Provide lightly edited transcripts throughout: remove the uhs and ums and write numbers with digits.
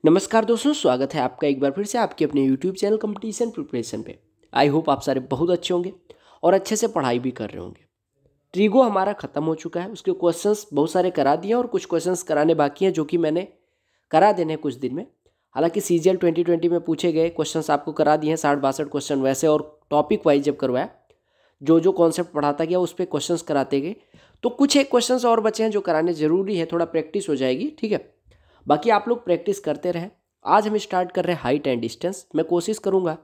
नमस्कार दोस्तों, स्वागत है आपका एक बार फिर से आपके अपने यूट्यूब चैनल कंपटीशन प्रिपरेशन पे। आई होप आप सारे बहुत अच्छे होंगे और अच्छे से पढ़ाई भी कर रहे होंगे। ट्रिगो हमारा ख़त्म हो चुका है, उसके क्वेश्चंस बहुत सारे करा दिए और कुछ क्वेश्चंस कराने बाकी हैं जो कि मैंने करा देने हैं कुछ दिन में। हालांकि CGL 2020 में पूछे गए क्वेश्चंस आपको करा दिए हैं 60-62 क्वेश्चन वैसे, और टॉपिक वाइज जब करवाया जो जो कॉन्सेप्ट पढ़ाता गया उस पर क्वेश्चंस कराते गए। तो कुछ एक क्वेश्चंस और बचे हैं जो कराने ज़रूरी है, थोड़ा प्रैक्टिस हो जाएगी, ठीक है। बाकी आप लोग प्रैक्टिस करते रहें। आज हम स्टार्ट कर रहे हैं हाइट एंड डिस्टेंस। मैं कोशिश करूंगा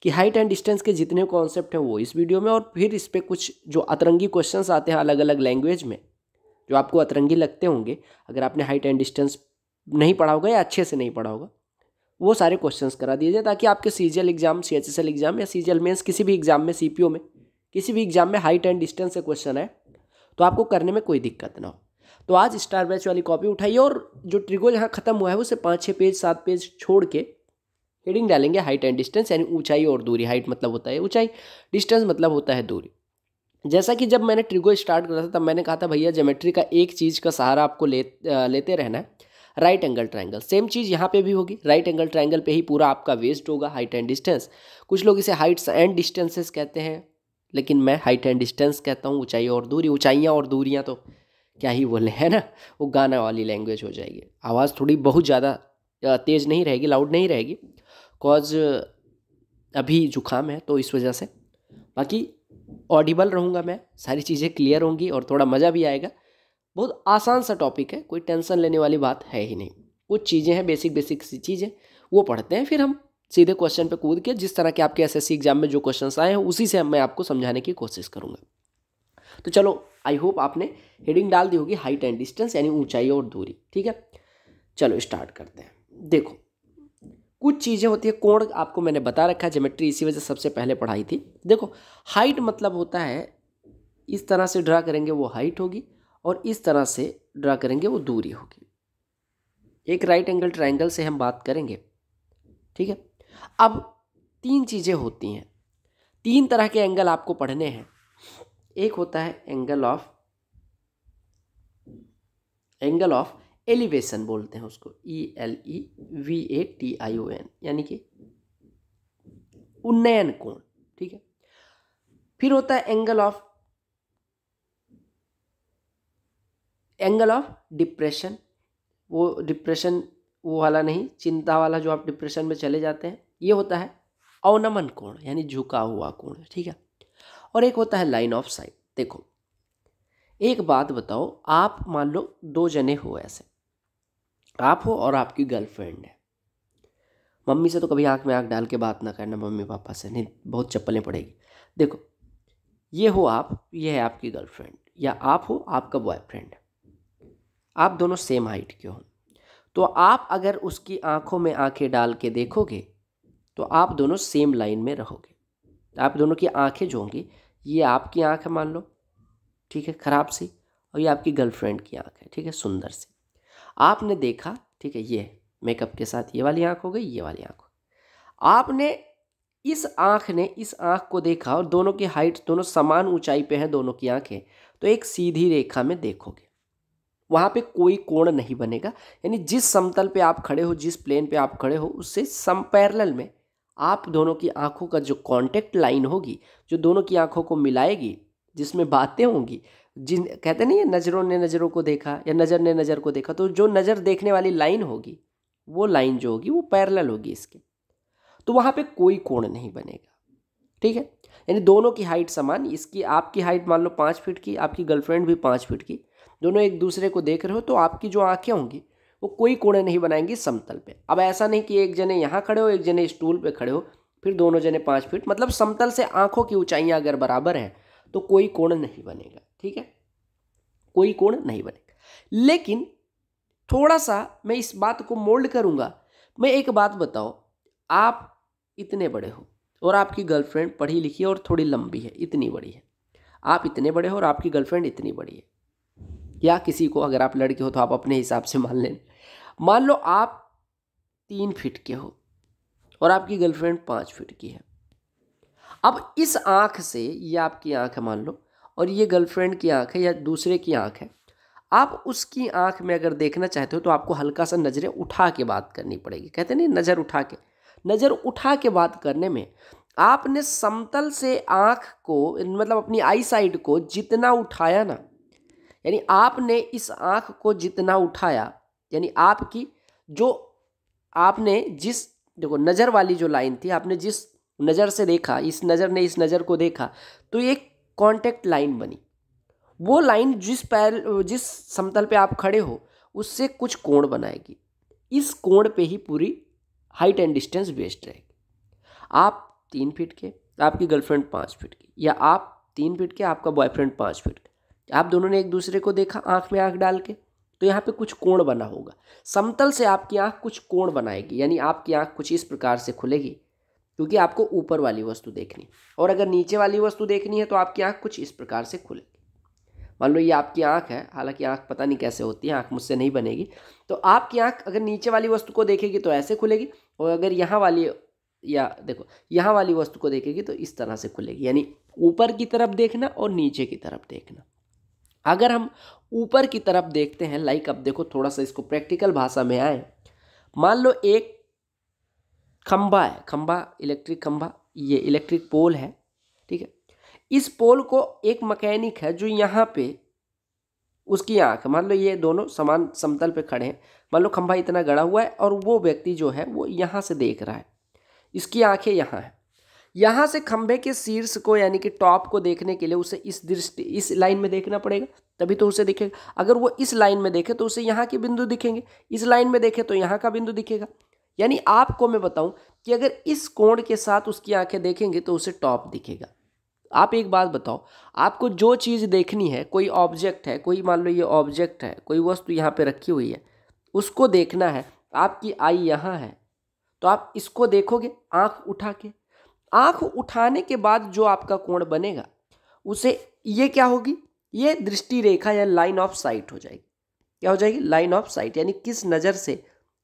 कि हाइट एंड डिस्टेंस के जितने कॉन्सेप्ट हैं वो इस वीडियो में, और फिर इस पे कुछ जो अतरंगी क्वेश्चंस आते हैं अलग अलग लैंग्वेज में जो आपको अतरंगी लगते होंगे अगर आपने हाइट एंड डिस्टेंस नहीं पढ़ा होगा या अच्छे से नहीं पढ़ा होगा, वो सारे क्वेश्चंस करा दिए जाए ताकि आपके CGL एग्जाम, CHSL एग्जाम या CGL मेंस किसी भी एग्जाम में, CPO में, किसी भी एग्जाम में हाइट एंड डिस्टेंस से क्वेश्चन है तो आपको करने में कोई दिक्कत ना हो। तो आज स्टार बैच वाली कॉपी उठाइए और जो ट्रिगो यहाँ खत्म हुआ है उसे 5-6 पेज 7 पेज छोड़ के हेडिंग डालेंगे हाइट एंड डिस्टेंस, यानी ऊंचाई और दूरी। हाइट मतलब होता है ऊंचाई, डिस्टेंस मतलब होता है दूरी। जैसा कि जब मैंने ट्रिगो स्टार्ट करा था तब मैंने कहा था भैया ज्योमेट्री का एक चीज़ का सहारा आपको लेते रहना है, राइट एंगल ट्रायंगल। सेम चीज़ यहाँ पे भी होगी, राइट एंगल ट्रायंगल पे ही पूरा आपका वेस्ट होगा हाइट एंड डिस्टेंस। कुछ लोग इसे हाइट्स एंड डिस्टेंसेस कहते हैं, लेकिन मैं हाइट एंड डिस्टेंस कहता हूँ, ऊंचाई और दूरी। ऊंचाइयाँ और दूरियाँ तो क्या ही बोले, है ना, वो गाना वाली लैंग्वेज हो जाएगी। आवाज़ थोड़ी बहुत ज़्यादा तेज़ नहीं रहेगी, लाउड नहीं रहेगी, कॉज अभी जुकाम है तो इस वजह से। बाकी ऑडिबल रहूँगा मैं, सारी चीज़ें क्लियर होंगी और थोड़ा मज़ा भी आएगा। बहुत आसान सा टॉपिक है, कोई टेंशन लेने वाली बात है ही नहीं। कुछ चीज़ें हैं बेसिक बेसिक सी चीज़ें, वो पढ़ते हैं, फिर हम सीधे क्वेश्चन पे कूद के जिस तरह के आपके SSC एग्जाम में जो क्वेश्चन आए हैं उसी से मैं आपको समझाने की कोशिश करूँगा। तो चलो, आई होप आपने हेडिंग डाल दी होगी हाइट एंड डिस्टेंस यानी ऊंचाई और दूरी, ठीक है। चलो स्टार्ट करते हैं। देखो, कुछ चीज़ें होती है, कोण आपको मैंने बता रखा है, ज्योमेट्री इसी वजह से सबसे पहले पढ़ाई थी। देखो, हाइट मतलब होता है इस तरह से ड्रा करेंगे वो हाइट होगी और इस तरह से ड्रा करेंगे वो दूरी होगी। एक राइट एंगल ट्रायंगल से हम बात करेंगे, ठीक है। अब 3 चीज़ें होती हैं, 3 तरह के एंगल आपको पढ़ने हैं। एक होता है एंगल ऑफ एलिवेशन, बोलते हैं उसको, ELEVATION, यानी कि उन्नयन कोण, ठीक है। फिर होता है एंगल ऑफ डिप्रेशन। वो डिप्रेशन वो वाला नहीं, चिंता वाला जो आप डिप्रेशन में चले जाते हैं, ये होता है अवनमन कोण यानी झुका हुआ कोण, ठीक है। और एक होता है लाइन ऑफ साइट। देखो, एक बात बताओ, आप मान लो 2 जने हो, ऐसे आप हो और आपकी गर्लफ्रेंड है। मम्मी से तो कभी आंख में आंख डाल के बात ना करना, मम्मी पापा से नहीं, बहुत चप्पलें पड़ेगी। देखो, ये हो आप, ये है आपकी गर्लफ्रेंड, या आप हो आपका बॉयफ्रेंड। आप दोनों सेम हाइट के हो, तो आप अगर उसकी आंखों में आंखें डाल के देखोगे तो आप दोनों सेम लाइन में रहोगे। आप दोनों की आंखें जो होंगी, ये आपकी आंख है मान लो, ठीक है, खराब सी, और ये आपकी गर्लफ्रेंड की आंख है, ठीक है, सुंदर सी। आपने देखा, ठीक है, ये मेकअप के साथ ये वाली आंख हो गई, ये वाली आंख हो। आपने इस आंख ने इस आंख को देखा और दोनों की हाइट, दोनों समान ऊंचाई पे हैं दोनों की आंखें, तो एक सीधी रेखा में देखोगे, वहाँ पे कोई कोण नहीं बनेगा। यानी जिस समतल पे आप खड़े हो, जिस प्लेन पे आप खड़े हो, उससे समपैरेलल में आप दोनों की आंखों का जो कांटेक्ट लाइन होगी, जो दोनों की आंखों को मिलाएगी, जिसमें बातें होंगी, जिन कहते नहीं है नज़रों ने नज़रों को देखा या नज़र ने नज़र को देखा, तो जो नज़र देखने वाली लाइन होगी, वो लाइन जो होगी वो पैरेलल होगी इसके, तो वहाँ पे कोई कोण नहीं बनेगा, ठीक है। यानी दोनों की हाइट समान, इसकी आपकी हाइट मान लो 5 फीट की, आपकी गर्लफ्रेंड भी 5 फीट की, दोनों एक दूसरे को देख रहे हो, तो आपकी जो आंखें होंगी वो कोई कोण नहीं बनाएंगी समतल पे। अब ऐसा नहीं कि एक जने यहाँ खड़े हो, एक जने स्टूल पे खड़े हो, फिर दोनों जने 5 फीट, मतलब समतल से आंखों की ऊंचाइयाँ अगर बराबर हैं तो कोई कोण नहीं बनेगा, ठीक है, कोई कोण नहीं बनेगा। लेकिन थोड़ा सा मैं इस बात को मोल्ड करूँगा। मैं एक बात बताओ, आप इतने बड़े हो और आपकी गर्लफ्रेंड पढ़ी लिखी है और थोड़ी लंबी है, इतनी बड़ी है। आप इतने बड़े हो और आपकी गर्लफ्रेंड इतनी बड़ी है, या किसी को, अगर आप लड़के हो तो आप अपने हिसाब से मान लें। मान लो आप 3 फीट के हो और आपकी गर्लफ्रेंड 5 फीट की है। अब इस आँख से, ये आपकी आँख है मान लो, और ये गर्लफ्रेंड की आँख है या दूसरे की आँख है। आप उसकी आंख में अगर देखना चाहते हो तो आपको हल्का सा नज़रें उठा के बात करनी पड़ेगी। कहते नहीं नज़र उठा के बात करने में आपने समतल से आंख को मतलब अपनी आई साइड को जितना उठाया ना, यानी आपने इस आंख को जितना उठाया, यानी आपकी जो आपने जिस देखो नज़र वाली जो लाइन थी, आपने जिस नज़र से देखा, इस नज़र ने इस नज़र को देखा, तो ये कांटेक्ट लाइन बनी। वो लाइन जिस समतल पे आप खड़े हो उससे कुछ कोण बनाएगी। इस कोण पे ही पूरी हाइट एंड डिस्टेंस बेस्ड रहेगी। आप 3 फीट के, आपकी गर्लफ्रेंड 5 फीट की, या आप 3 फीट के, आपका बॉयफ्रेंड 5 फीट का, आप दोनों ने एक दूसरे को देखा आंख में आंख डाल के, तो यहाँ पे कुछ कोण बना होगा। समतल से आपकी आंख कुछ कोण बनाएगी, यानी आपकी आंख कुछ इस प्रकार से खुलेगी, क्योंकि आपको ऊपर वाली वस्तु देखनी, और अगर नीचे वाली वस्तु देखनी है तो आपकी आंख कुछ इस प्रकार से खुलेगी। मान लो ये आपकी आंख है, हालांकि आंख पता नहीं कैसे होती है, आंख मुझसे नहीं बनेगी, तो आपकी आंख अगर नीचे वाली वस्तु को देखेगी तो ऐसे खुलेगी, और अगर यहाँ वाली या देखो यहाँ वाली वस्तु को देखेगी तो इस तरह से खुलेगी, यानी ऊपर की तरफ देखना और नीचे की तरफ देखना। अगर हम ऊपर की तरफ देखते हैं, लाइक अब देखो थोड़ा सा इसको प्रैक्टिकल भाषा में आए, मान लो एक खंभा है, खंभा इलेक्ट्रिक खंभा, ये इलेक्ट्रिक पोल है, ठीक है। इस पोल को एक मैकेनिक है जो यहाँ पे उसकी आंख, मान लो ये दोनों समान समतल पे खड़े हैं, मान लो खंभा इतना गड़ा हुआ है और वो व्यक्ति जो है वो यहाँ से देख रहा है, इसकी आंखें यहाँ है। यहाँ से खंभे के शीर्ष को यानी कि टॉप को देखने के लिए उसे इस लाइन में देखना पड़ेगा, तभी तो उसे दिखेगा। अगर वो इस लाइन में देखे तो उसे यहाँ के बिंदु दिखेंगे, इस लाइन में देखे तो यहाँ का बिंदु दिखेगा। यानी आपको मैं बताऊं कि अगर इस कोण के साथ उसकी आंखें देखेंगे तो उसे टॉप दिखेगा। आप एक बात बताओ, आपको जो चीज़ देखनी है, कोई ऑब्जेक्ट है, कोई मान लो ये ऑब्जेक्ट है, कोई वस्तु यहाँ पे रखी हुई है, उसको देखना है, आपकी आई यहाँ है, तो आप इसको देखोगे आंख उठा के। आंख उठाने के बाद जो आपका कोण बनेगा उसे ये क्या होगी, ये दृष्टि रेखा या लाइन ऑफ साइट हो जाएगी। क्या हो जाएगी? लाइन ऑफ साइट, यानी किस नज़र से,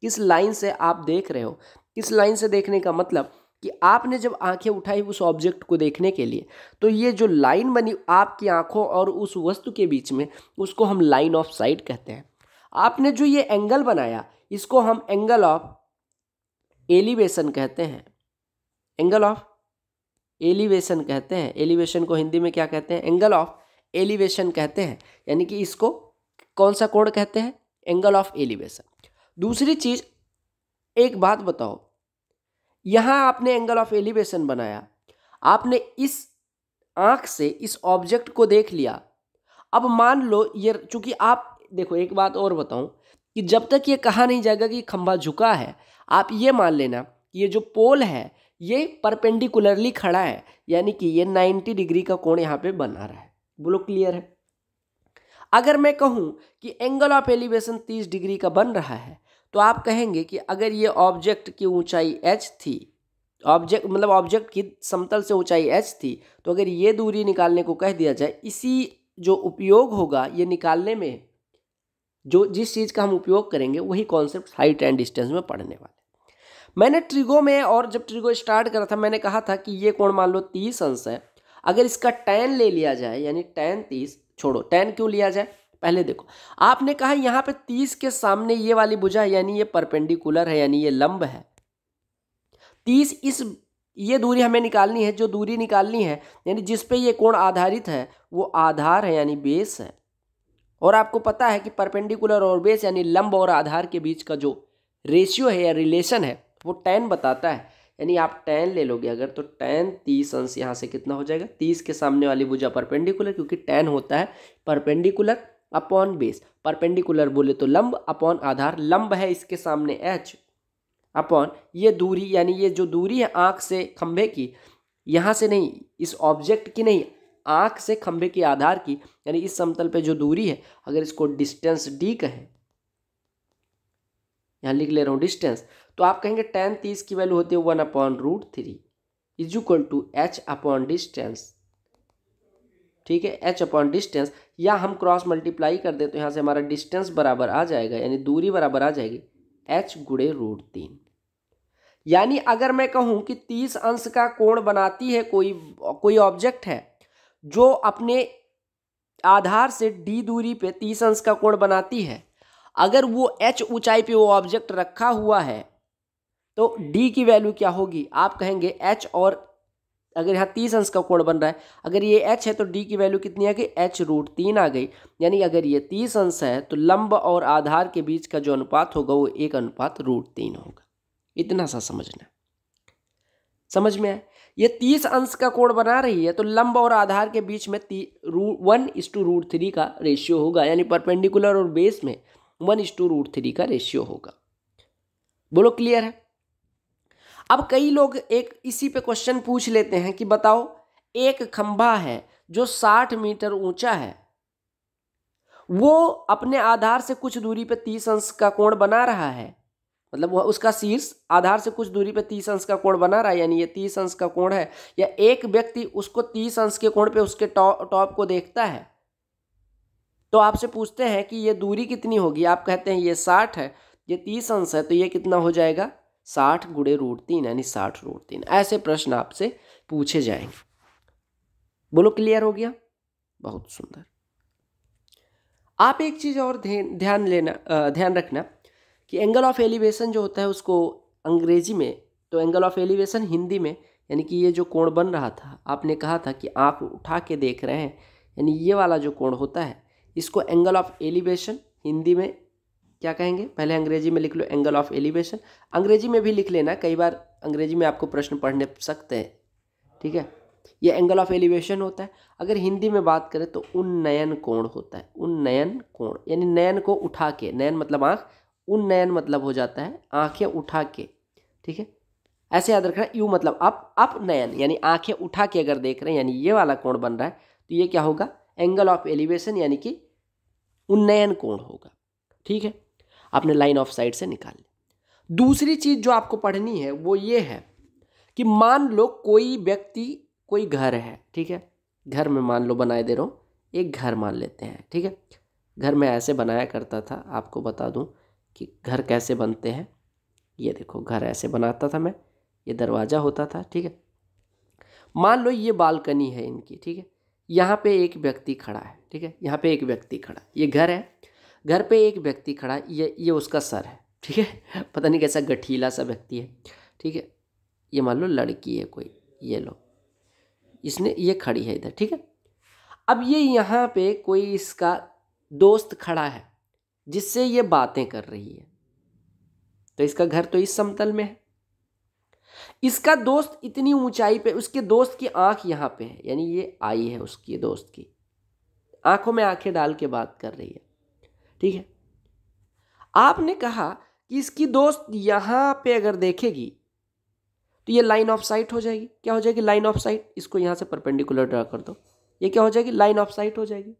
किस लाइन से आप देख रहे हो। किस लाइन से देखने का मतलब कि आपने जब आंखें उठाई उस ऑब्जेक्ट को देखने के लिए, तो ये जो लाइन बनी आपकी आंखों और उस वस्तु के बीच में, उसको हम लाइन ऑफ साइट कहते हैं। आपने जो ये एंगल बनाया इसको हम एंगल ऑफ एलिवेशन कहते हैं, एंगल ऑफ एलिवेशन कहते हैं। एलिवेशन को हिंदी में क्या कहते हैं? एंगल ऑफ एलिवेशन कहते हैं, यानी कि इसको कौन सा कोण कहते हैं? Angle of elevation. दूसरी चीज, एक बात बताओ, यहां आपने एंगल ऑफ एलिवेशन बनाया, आपने इस आंख से इस ऑब्जेक्ट को देख लिया। अब मान लो ये, चूंकि आप देखो एक बात और बताऊं कि जब तक ये कहा नहीं जाएगा कि खंभा झुका है, आप ये मान लेना कि ये जो पोल है ये परपेंडिकुलरली खड़ा है, यानी कि ये 90 डिग्री का कोण यहाँ पे बना रहा है। बोलो क्लियर है? अगर मैं कहूँ कि एंगल ऑफ एलिवेशन 30 डिग्री का बन रहा है, तो आप कहेंगे कि अगर ये ऑब्जेक्ट की ऊंचाई h थी, ऑब्जेक्ट की समतल से ऊंचाई h थी, तो अगर ये दूरी निकालने को कह दिया जाए, इसी जो उपयोग होगा ये निकालने में, जो जिस चीज़ का हम उपयोग करेंगे वही कॉन्सेप्ट हाइट एंड डिस्टेंस में पढ़ने वाले। मैंने ट्रिगो में, और जब ट्रिगो स्टार्ट करा था, मैंने कहा था कि ये कोण मान लो 30 अंश है, अगर इसका tan ले लिया जाए, यानी tan 30, छोड़ो tan क्यों लिया जाए, पहले देखो आपने कहा यहाँ पे 30 के सामने ये वाली भुजा है, यानी ये परपेंडिकुलर है, यानी ये लंब है। 30 ये दूरी हमें निकालनी है, जो दूरी निकालनी है यानी जिस पे ये कोण आधारित है वो आधार है, यानी बेस है। और आपको पता है कि परपेंडिकुलर और बेस यानी लंब और आधार के बीच का जो रेशियो है या रिलेशन है वो tan बताता है, यानी आप tan ले लोगे अगर, तो tan 30 अंश यहाँ से कितना हो जाएगा, 30 के सामने वाली भुजा परपेंडिकुलर, क्योंकि tan होता है परपेंडिकुलर अपॉन बेस। परपेंडिकुलर बोले तो लंब अपॉन आधार, लंब है इसके सामने h अपॉन ये दूरी, यानी ये जो दूरी है आंख से खंभे की, यहाँ से नहीं, इस ऑब्जेक्ट की नहीं, आंख से खंभे की आधार की, यानी इस समतल पे जो दूरी है, अगर इसको डिस्टेंस d कहें, यहाँ लिख ले रहा हूँ डिस्टेंस, तो आप कहेंगे tan 30 की वैल्यू होती है 1/√3 is equal to h upon distance. ठीक है, h अपॉन डिस्टेंस, या हम क्रॉस मल्टीप्लाई कर दे तो यहाँ से हमारा डिस्टेंस बराबर आ जाएगा, यानी दूरी बराबर आ जाएगी h गुणे √3। यानी अगर मैं कहूँ कि 30 अंश का कोण बनाती है कोई ऑब्जेक्ट है जो अपने आधार से d दूरी पे 30 अंश का कोण बनाती है, अगर वो h ऊंचाई पे वो ऑब्जेक्ट रखा हुआ है तो d की वैल्यू क्या होगी? आप कहेंगे h, और अगर यहाँ 30 अंश का कोण बन रहा है, अगर ये h है तो d की वैल्यू कितनी आ गई? h√3 आ गई। यानी अगर ये 30 अंश है तो लंब और आधार के बीच का जो अनुपात होगा वो 1:√3 होगा। इतना सा समझना, समझ में आए? ये 30 अंश का कोण बना रही है तो लंब और आधार के बीच में 1:√3 का रेशियो होगा, यानी परपेंडिकुलर और बेस में 1:√3 का रेशियो होगा। बोलो क्लियर है? अब कई लोग एक इसी पे क्वेश्चन पूछ लेते हैं कि बताओ, एक खंभा है जो 60 मीटर ऊंचा है, वो अपने आधार से कुछ दूरी पे 30 अंश का कोण बना रहा है, मतलब वह उसका शीर्ष आधार से कुछ दूरी पे 30 अंश का कोण बना रहा है, यानी ये 30 अंश का कोण है। या एक व्यक्ति उसको 30 अंश के कोण पे उसके टॉप को देखता है, तो आपसे पूछते हैं कि ये दूरी कितनी होगी? आप कहते हैं ये 60 है, ये 30 अंश है, तो ये कितना हो जाएगा? 60 × √3, यानी 60√3। ऐसे प्रश्न आपसे पूछे जाएंगे। बोलो क्लियर हो गया? बहुत सुंदर। आप एक चीज और ध्यान रखना कि एंगल ऑफ एलिवेशन जो होता है उसको अंग्रेजी में, तो एंगल ऑफ एलिवेशन हिंदी में, यानी कि ये जो कोण बन रहा था, आपने कहा था कि आंख उठा के देख रहे हैं, यानी ये वाला जो कोण होता है इसको एंगल ऑफ एलिवेशन हिंदी में क्या कहेंगे? पहले अंग्रेजी में लिख लो एंगल ऑफ एलिवेशन, अंग्रेजी में भी लिख लेना, कई बार अंग्रेजी में आपको प्रश्न पढ़ने सकते हैं, ठीक है? ये एंगल ऑफ एलिवेशन होता है। अगर हिंदी में बात करें तो उन्नयन कोण होता है। उन्नयन कोण यानी नयन को उठा के, नयन मतलब आँख, उन्नयन मतलब हो जाता है आँखें उठा के, ठीक है? ऐसे याद रखना, यू मतलब अप नयन, यानी आँखें उठा के अगर देख रहे हैं, यानी ये वाला कोण बन रहा है, तो ये क्या होगा? एंगल ऑफ एलिवेशन, यानी कि उन्नयन कोण होगा, ठीक है? आपने लाइन ऑफ साइट से निकाल लिया। दूसरी चीज जो आपको पढ़नी है वो ये है कि मान लो कोई व्यक्ति, कोई घर है, ठीक है? घर में मान लो बनाए दे रहा हूँ, एक घर मान लेते हैं, ठीक है? घर में ऐसे बनाया करता था, आपको बता दूं कि घर कैसे बनते हैं। ये देखो, घर ऐसे बनाता था मैं, ये दरवाज़ा होता था, ठीक है? मान लो ये बालकनी है इनकी, ठीक है? यहाँ पे एक व्यक्ति खड़ा है, ठीक है? यहाँ पे एक व्यक्ति खड़ा, ये घर है, घर पे एक व्यक्ति खड़ा है, ये उसका सर है, ठीक है? पता नहीं कैसा गठीला सा व्यक्ति है, ठीक है? ये मान लो लड़की है कोई, ये लो, इसने ये खड़ी है इधर, ठीक है? अब ये यहाँ पे कोई इसका दोस्त खड़ा है जिससे ये बातें कर रही है, तो इसका घर तो इस समतल में है। इसका दोस्त इतनी ऊंचाई पे, उसके दोस्त की आंख यहाँ पे है, यानी ये आई है उसकी दोस्त की, आंखों में आंखें डाल के बात कर रही है, ठीक है? आपने कहा कि इसकी दोस्त यहाँ पे अगर देखेगी तो ये लाइन ऑफ साइट हो जाएगी। क्या हो जाएगी? Line of site. इसको यहाँ से परपेंडिकुलर ड्रा कर दो, ये क्या हो जाएगी? लाइन ऑफ साइट हो जाएगी।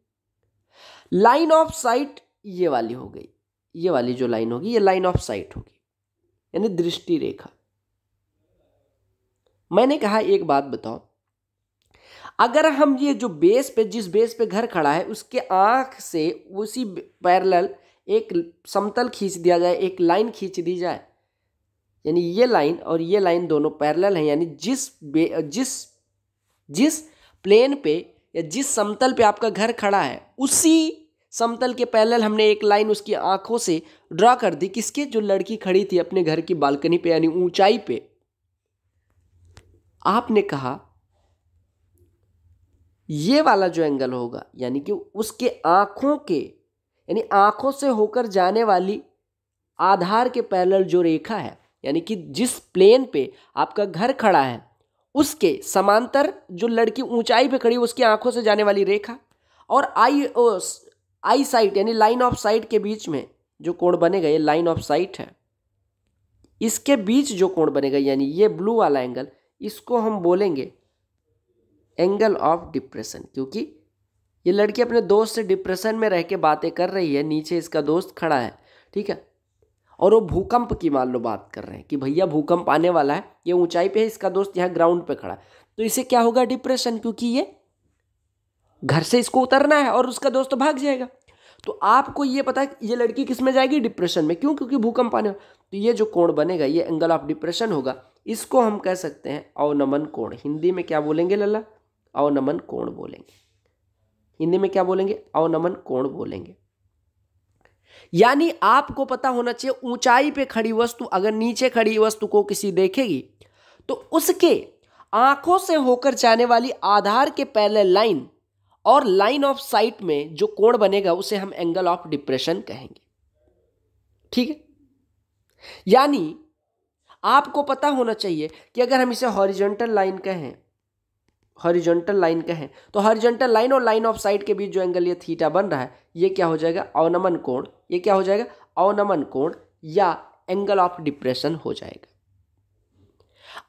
लाइन ऑफ साइट ये वाली हो गई, ये वाली जो लाइन होगी ये लाइन ऑफ साइट होगी, यानी दृष्टि रेखा। मैंने कहा एक बात बताओ, अगर हम ये जो बेस पे, जिस बेस पे घर खड़ा है उसके आंख से उसी पैरेलल एक समतल खींच दिया जाए, एक लाइन खींच दी जाए, यानी ये लाइन और ये लाइन दोनों पैरेलल हैं, यानी जिस प्लेन पे या जिस समतल पे आपका घर खड़ा है उसी समतल के पैरेलल हमने एक लाइन उसकी आंखों से ड्रा कर दी। किसके? जो लड़की खड़ी थी अपने घर की बालकनी पे, यानी ऊंचाई पे। आपने कहा ये वाला जो एंगल होगा, यानी कि उसके आंखों के, यानी आंखों से होकर जाने वाली आधार के पैरेलल जो रेखा है, यानी कि जिस प्लेन पे आपका घर खड़ा है उसके समांतर जो लड़की ऊंचाई पे खड़ी है उसकी आंखों से जाने वाली रेखा, और आई साइट यानी लाइन ऑफ साइट के बीच में जो कोण बनेगा, ये लाइन ऑफ साइट है, इसके बीच जो कोण बनेगा यानी ये ब्लू वाला एंगल, इसको हम बोलेंगे एंगल ऑफ डिप्रेशन। क्योंकि ये लड़की अपने दोस्त से डिप्रेशन में रह के बातें कर रही है, नीचे इसका दोस्त खड़ा है, ठीक है? और वो भूकंप की मान लो बात कर रहे हैं कि भैया भूकंप आने वाला है, ये ऊंचाई पे है, इसका दोस्त यहाँ ग्राउंड पे खड़ा है, तो इसे क्या होगा? डिप्रेशन, क्योंकि ये घर से इसको उतरना है और उसका दोस्त भाग जाएगा। तो आपको ये पता है ये लड़की किस में जाएगी? डिप्रेशन में। क्यों? क्योंकि भूकंप आने, तो ये जो कोण बनेगा ये एंगल ऑफ डिप्रेशन होगा। इसको हम कह सकते हैं अवनमन कोण। हिंदी में क्या बोलेंगे लल्ला? अवनमन कोण बोलेंगे। हिंदी में क्या बोलेंगे, अवनमन कोण बोलेंगे। यानी आपको पता होना चाहिए ऊंचाई पे खड़ी वस्तु अगर नीचे खड़ी वस्तु को किसी देखेगी तो उसके आंखों से होकर जाने वाली आधार के पैरेलल लाइन और लाइन ऑफ साइट में जो कोण बनेगा उसे हम एंगल ऑफ डिप्रेशन कहेंगे। ठीक है, यानी आपको पता होना चाहिए कि अगर हम इसे हॉरिजॉन्टल लाइन कहें, हॉरिजॉन्टल लाइन कहें तो हॉरिजॉन्टल लाइन और लाइन ऑफ साइट के बीच जो एंगल ये थीटा बन रहा है ये क्या हो जाएगा, अवनमन कोण। ये क्या हो जाएगा, अवनमन कोण या एंगल ऑफ डिप्रेशन हो जाएगा।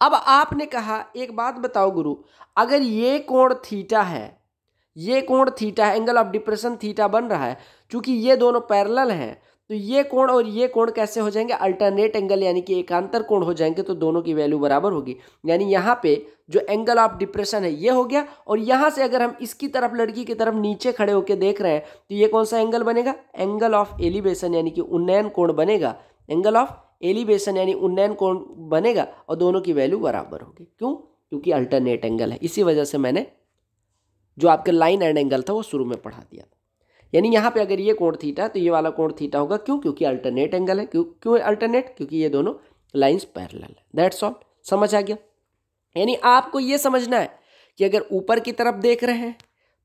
अब आपने कहा एक बात बताओ गुरु, अगर ये कोण थीटा है, ये कोण थीटा है, एंगल ऑफ डिप्रेशन थीटा बन रहा है, क्योंकि ये दोनों पैरेलल हैं तो ये कोण और ये कोण कैसे हो जाएंगे, अल्टरनेट एंगल यानी कि एकांतर कोण हो जाएंगे, तो दोनों की वैल्यू बराबर होगी। यानी यहाँ पे जो एंगल ऑफ डिप्रेशन है ये हो गया, और यहाँ से अगर हम इसकी तरफ लड़की की तरफ नीचे खड़े होकर देख रहे हैं तो ये कौन सा एंगल बनेगा, एंगल ऑफ एलिवेशन यानी कि उन्नयन कोण बनेगा। एंगल ऑफ एलिवेशन यानी उन्नयन कोण बनेगा और दोनों की वैल्यू बराबर होगी। क्यों, क्योंकि अल्टरनेट एंगल है। इसी वजह से मैंने जो आपके लाइन एंड एंगल था वो शुरू में पढ़ा दिया था। यानी यहाँ पे अगर ये कोण थीटा तो ये वाला कोण थीटा होगा। क्यों, क्योंकि अल्टरनेट एंगल है। क्यों अल्टरनेट, क्योंकि ये दोनों लाइंस पैरेलल है। दैट्स ऑल, समझ आ गया। यानी आपको ये समझना है कि अगर ऊपर की तरफ देख रहे हैं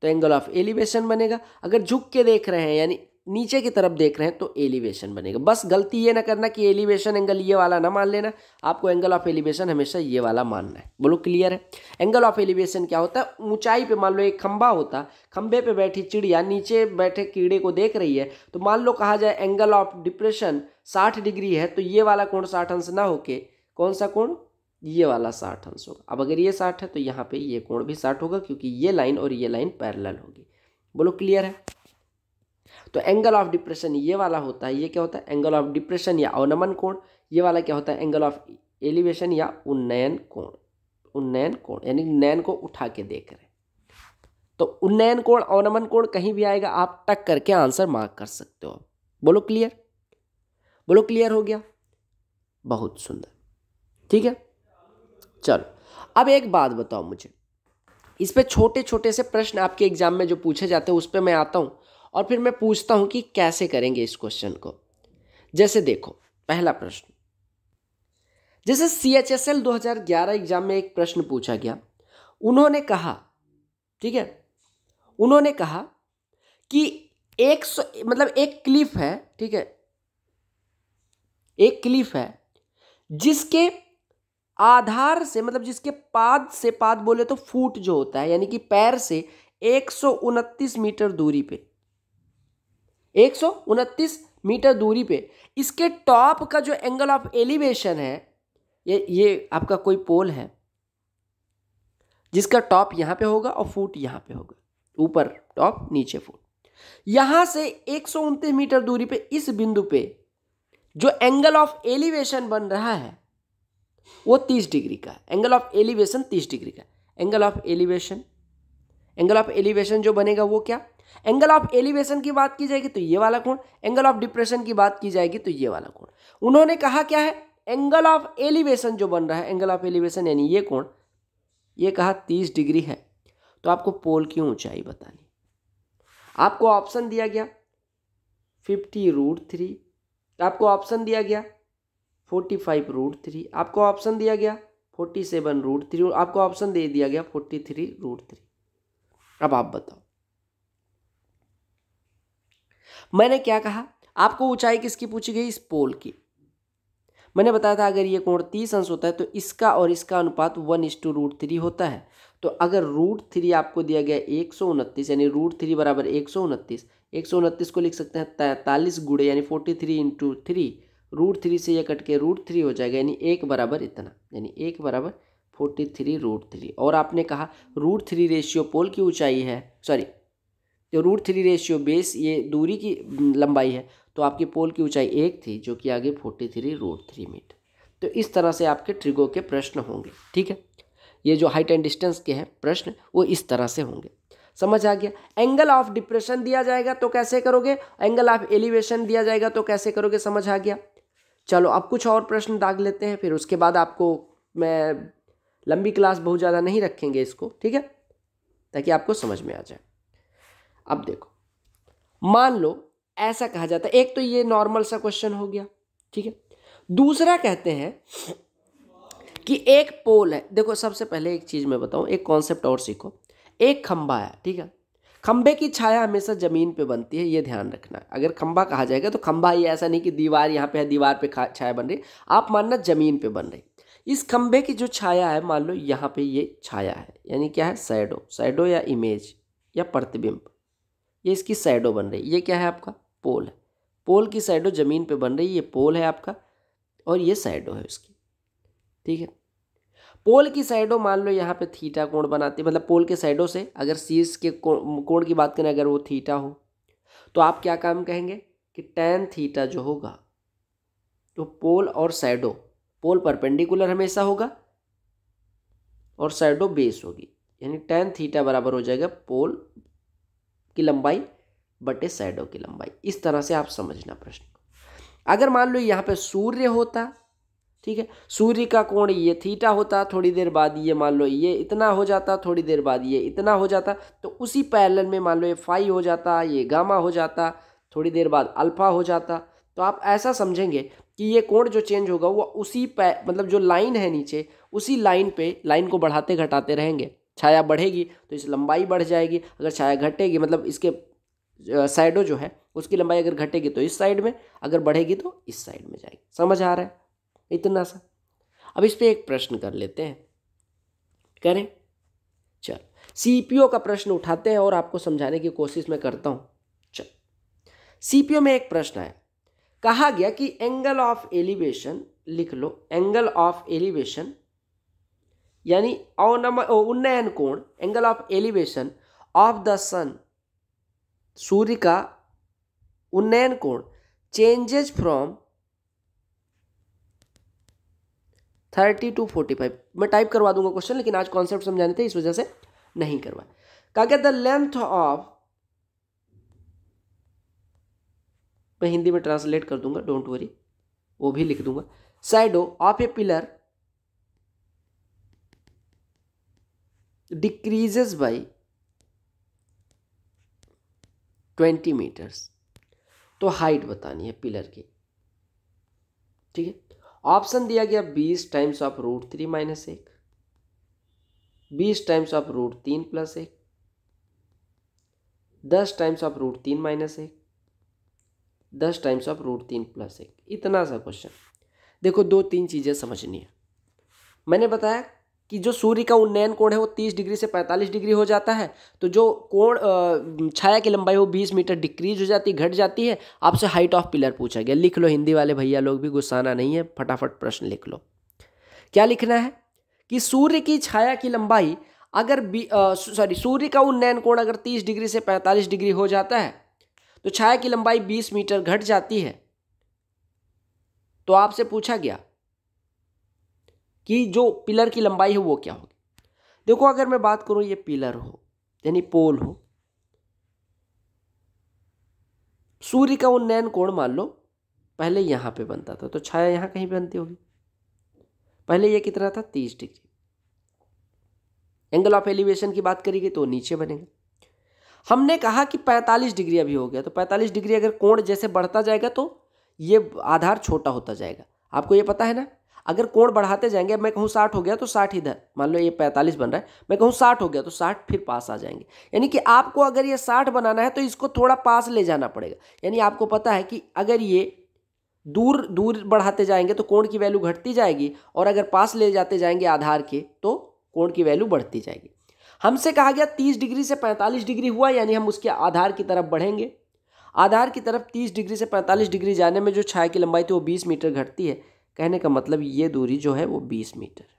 तो एंगल ऑफ एलिवेशन बनेगा, अगर झुक के देख रहे हैं यानी नीचे की तरफ देख रहे हैं तो एलिवेशन बनेगा। बस गलती ये ना करना कि एलिवेशन एंगल ये वाला ना मान लेना, आपको एंगल ऑफ एलिवेशन हमेशा ये वाला मानना है। बोलो क्लियर है। एंगल ऑफ एलिवेशन क्या होता है, ऊंचाई पे मान लो एक खंबा होता, खंबे पे बैठी चिड़िया नीचे बैठे कीड़े को देख रही है, तो मान लो कहा जाए एंगल ऑफ डिप्रेशन 60 डिग्री है, तो ये वाला कोण 60 अंश ना होके कौन सा कोण, ये वाला 60 अंश होगा। अब अगर ये 60 है तो यहाँ पे ये कोण भी 60 होगा, क्योंकि ये लाइन और ये लाइन पैरेलल होगी। बोलो क्लियर है। तो एंगल ऑफ डिप्रेशन ये वाला होता है, ये क्या होता है, एंगल ऑफ डिप्रेशन या अवनमन कोण। ये वाला क्या होता है, एंगल ऑफ एलिवेशन या उन्नयन कोण। उन्नयन कोण यानी नयन को उठा के देख रहे हैं। तो उन्नयन कोण, अवनमन कोण कहीं भी आएगा, आप टक करके आंसर मार्क कर सकते हो। बोलो क्लियर। बोलो क्लियर हो गया, बहुत सुंदर। ठीक है, चलो अब एक बात बताओ मुझे, इस पे छोटे छोटे से प्रश्न आपके एग्जाम में जो पूछे जाते हैं उस पे मैं आता हूं और फिर मैं पूछता हूं कि कैसे करेंगे इस क्वेश्चन को। जैसे देखो पहला प्रश्न, जैसे CHSL 2011 एग्जाम में एक प्रश्न पूछा गया। उन्होंने कहा, ठीक है, उन्होंने कहा कि मतलब एक क्लिफ है, ठीक है, एक क्लिफ है जिसके आधार से मतलब जिसके पाद से, पाद बोले तो फुट जो होता है यानी कि पैर से 129 मीटर दूरी पे, 129 मीटर दूरी पे इसके टॉप का जो एंगल ऑफ एलिवेशन है, ये आपका कोई पोल है जिसका टॉप यहां पे होगा और फुट यहां पे होगा, ऊपर टॉप नीचे फुट। यहां से 129 मीटर दूरी पे इस बिंदु पे जो एंगल ऑफ एलिवेशन बन रहा है वो 30 डिग्री का है। एंगल ऑफ एलिवेशन 30 डिग्री का। Angle of elevation, angle of elevation जो बनेगा वो क्या, एंगल ऑफ एलिवेशन की बात की जाएगी तो ये वाला कोण, एंगल ऑफ डिप्रेशन की बात की जाएगी तो ये वाला कोण। उन्होंने कहा क्या है, एंगल ऑफ एलिवेशन जो बन रहा है, एंगल ऑफ एलिवेशन यानी ये कोण, ये कहा 30 डिग्री है। तो आपको पोल की ऊंचाई बतानी। आपको ऑप्शन दिया गया 50√3, आपको ऑप्शन दिया गया 45√3, आपको ऑप्शन दिया गया 47√3, आपको ऑप्शन दे दिया गया 43√3। अब आप बताओ, मैंने क्या कहा, आपको ऊंचाई किसकी पूछी गई, इस पोल की। मैंने बताया था अगर ये कोण 30 अंश होता है तो इसका और इसका अनुपात 1:√3 होता है। तो अगर √3 आपको दिया गया 129 यानी √3 बराबर 129, 129 को लिख सकते हैं 43 गुणे यानी 43 × 3, √3 से ये कट के √3 हो जाएगा यानी 1 बराबर इतना, यानी 1 बराबर 43√3। और आपने कहा √3 रेशियो पोल की ऊंचाई है, सॉरी जो √3 रेशियो बेस ये दूरी की लंबाई है, तो आपकी पोल की ऊंचाई 1 थी जो कि आगे 43√3 मीटर। तो इस तरह से आपके ट्रिगो के प्रश्न होंगे। ठीक है, ये जो हाइट एंड डिस्टेंस के हैं प्रश्न वो इस तरह से होंगे। समझ आ गया। एंगल ऑफ डिप्रेशन दिया जाएगा तो कैसे करोगे, एंगल ऑफ एलिवेशन दिया जाएगा तो कैसे करोगे, समझ आ गया। चलो अब कुछ और प्रश्न दाग लेते हैं, फिर उसके बाद आपको मैं लंबी क्लास बहुत ज़्यादा नहीं रखेंगे इसको, ठीक है, ताकि आपको समझ में आ जाए। अब देखो, मान लो ऐसा कहा जाता है, एक तो ये नॉर्मल सा क्वेश्चन हो गया, ठीक है। दूसरा कहते हैं कि एक पोल है। देखो सबसे पहले एक चीज मैं बताऊं, एक कॉन्सेप्ट और सीखो। एक खंबा है, ठीक है। खंबे की छाया हमेशा जमीन पे बनती है, ये ध्यान रखना। अगर खंबा कहा जाएगा तो खंबा ये ऐसा नहीं कि दीवार यहाँ पे है, दीवार पे छाया बन रही, आप मानना जमीन पे बन रही। इस खंबे की जो छाया है, मान लो यहाँ पे ये छाया है, यानी क्या है, शैडो, शैडो या इमेज या प्रतिबिंब, ये इसकी शैडो बन रही। ये क्या है, आपका पोल है। पोल की शैडो जमीन पे बन रही, ये पोल है आपका, और ये शैडो है उसकी, ठीक है। पोल की शैडो मान लो यहाँ पे थीटा कोण बनाती है, मतलब पोल के शैडो से अगर शीर्ष के कोण की बात करें, अगर वो थीटा हो तो आप क्या काम कहेंगे कि tan थीटा जो होगा, तो पोल और शैडो, पोल परपेंडिकुलर हमेशा होगा और शैडो बेस होगी, यानी tan थीटा बराबर हो जाएगा पोल की लंबाई बटे शैडो की लंबाई। इस तरह से आप समझना प्रश्न। अगर मान लो यहाँ पे सूर्य होता, ठीक है, सूर्य का कोण ये थीटा होता, थोड़ी देर बाद ये मान लो ये इतना हो जाता, थोड़ी देर बाद ये इतना हो जाता, तो उसी पैरेलल में मान लो ये फाई हो जाता, ये गामा हो जाता, थोड़ी देर बाद अल्फा हो जाता। तो आप ऐसा समझेंगे कि ये कोण जो चेंज होगा वो उसी मतलब जो लाइन है नीचे, उसी लाइन पे, लाइन को बढ़ाते घटाते रहेंगे। छाया बढ़ेगी तो इस लंबाई बढ़ जाएगी, अगर छाया घटेगी मतलब इसके साइडो जो है उसकी लंबाई अगर घटेगी तो इस साइड में, अगर बढ़ेगी तो इस साइड में जाएगी। समझ आ रहा है इतना सा? अब इस पे एक प्रश्न कर लेते हैं, करें? चल, सीपीओ का प्रश्न उठाते हैं और आपको समझाने की कोशिश मैं करता हूं। चल, सीपीओ में एक प्रश्न है, कहा गया कि एंगल ऑफ एलिवेशन, लिख लो एंगल ऑफ एलिवेशन, यानी उन्नयन कोण, angle of elevation of the sun, सूर्य का उन्नयन कोण चेंजेज फ्रॉम 30 to 45। मैं टाइप करवा दूंगा क्वेश्चन, लेकिन आज कॉन्सेप्ट समझाने थे इस वजह से नहीं करवाया। कहा गया द लेंथ ऑफ, मैं हिंदी में ट्रांसलेट कर दूंगा, डोंट वरी, वो भी लिख दूंगा। Shadow of a pillar decreases by 20 metres. तो हाइट बतानी है पिलर की, ठीक है। ऑप्शन दिया गया 20 times of √3 - 1, 20 times of √3 + 1, 10 times of √3 - 1, 10 times of √3 + 1। इतना सा क्वेश्चन। देखो 2-3 चीज़ें समझनी है। मैंने बताया कि जो सूर्य का उन्नयन कोण है वो 30 डिग्री से 45 डिग्री हो जाता है, तो जो कोण छाया की लंबाई वो 20 मीटर डिक्रीज हो जाती, घट जाती है। आपसे हाइट ऑफ पिलर पूछा गया, लिख लो, हिंदी वाले भैया लोग भी, गुस्साना नहीं है, फटाफट प्रश्न लिख लो। क्या लिखना है कि सूर्य की छाया की लंबाई अगर सूर्य का उन्नयन कोण अगर 30 डिग्री से 45 डिग्री हो जाता है तो छाया की लंबाई 20 मीटर घट जाती है। तो आपसे पूछा गया कि जो पिलर की लंबाई है वो क्या होगी। देखो अगर मैं बात करूं, ये पिलर हो यानी पोल हो, सूर्य का उन्नयन कोण मान लो पहले यहां पे बनता था, तो छाया यहां कहीं बनती होगी। पहले ये कितना था, 30 डिग्री। एंगल ऑफ एलिवेशन की बात करेगी तो नीचे बनेगा। हमने कहा कि 45 डिग्री अभी हो गया, तो 45 डिग्री अगर कोण जैसे बढ़ता जाएगा तो ये आधार छोटा होता जाएगा। आपको ये पता है ना, अगर कोण बढ़ाते जाएंगे, अब मैं कहूँ 60 हो गया तो 60 इधर, मान लो ये 45 बन रहा है, मैं कहूँ 60 हो गया तो 60 फिर पास आ जाएंगे। यानी कि आपको अगर ये 60 बनाना है तो इसको थोड़ा पास ले जाना पड़ेगा। यानी आपको पता है कि अगर ये दूर दूर बढ़ाते जाएंगे तो कोण की वैल्यू घटती जाएगी, और अगर पास ले जाते जाएंगे आधार के तो कोण की वैल्यू बढ़ती जाएगी। हमसे कहा गया 30 डिग्री से 45 डिग्री हुआ, यानी हम उसके आधार की तरफ बढ़ेंगे। आधार की तरफ 30 डिग्री से 45 डिग्री जाने में जो छाया की लंबाई थी वो 20 मीटर घटती है। कहने का मतलब ये दूरी जो है वो 20 मीटर है।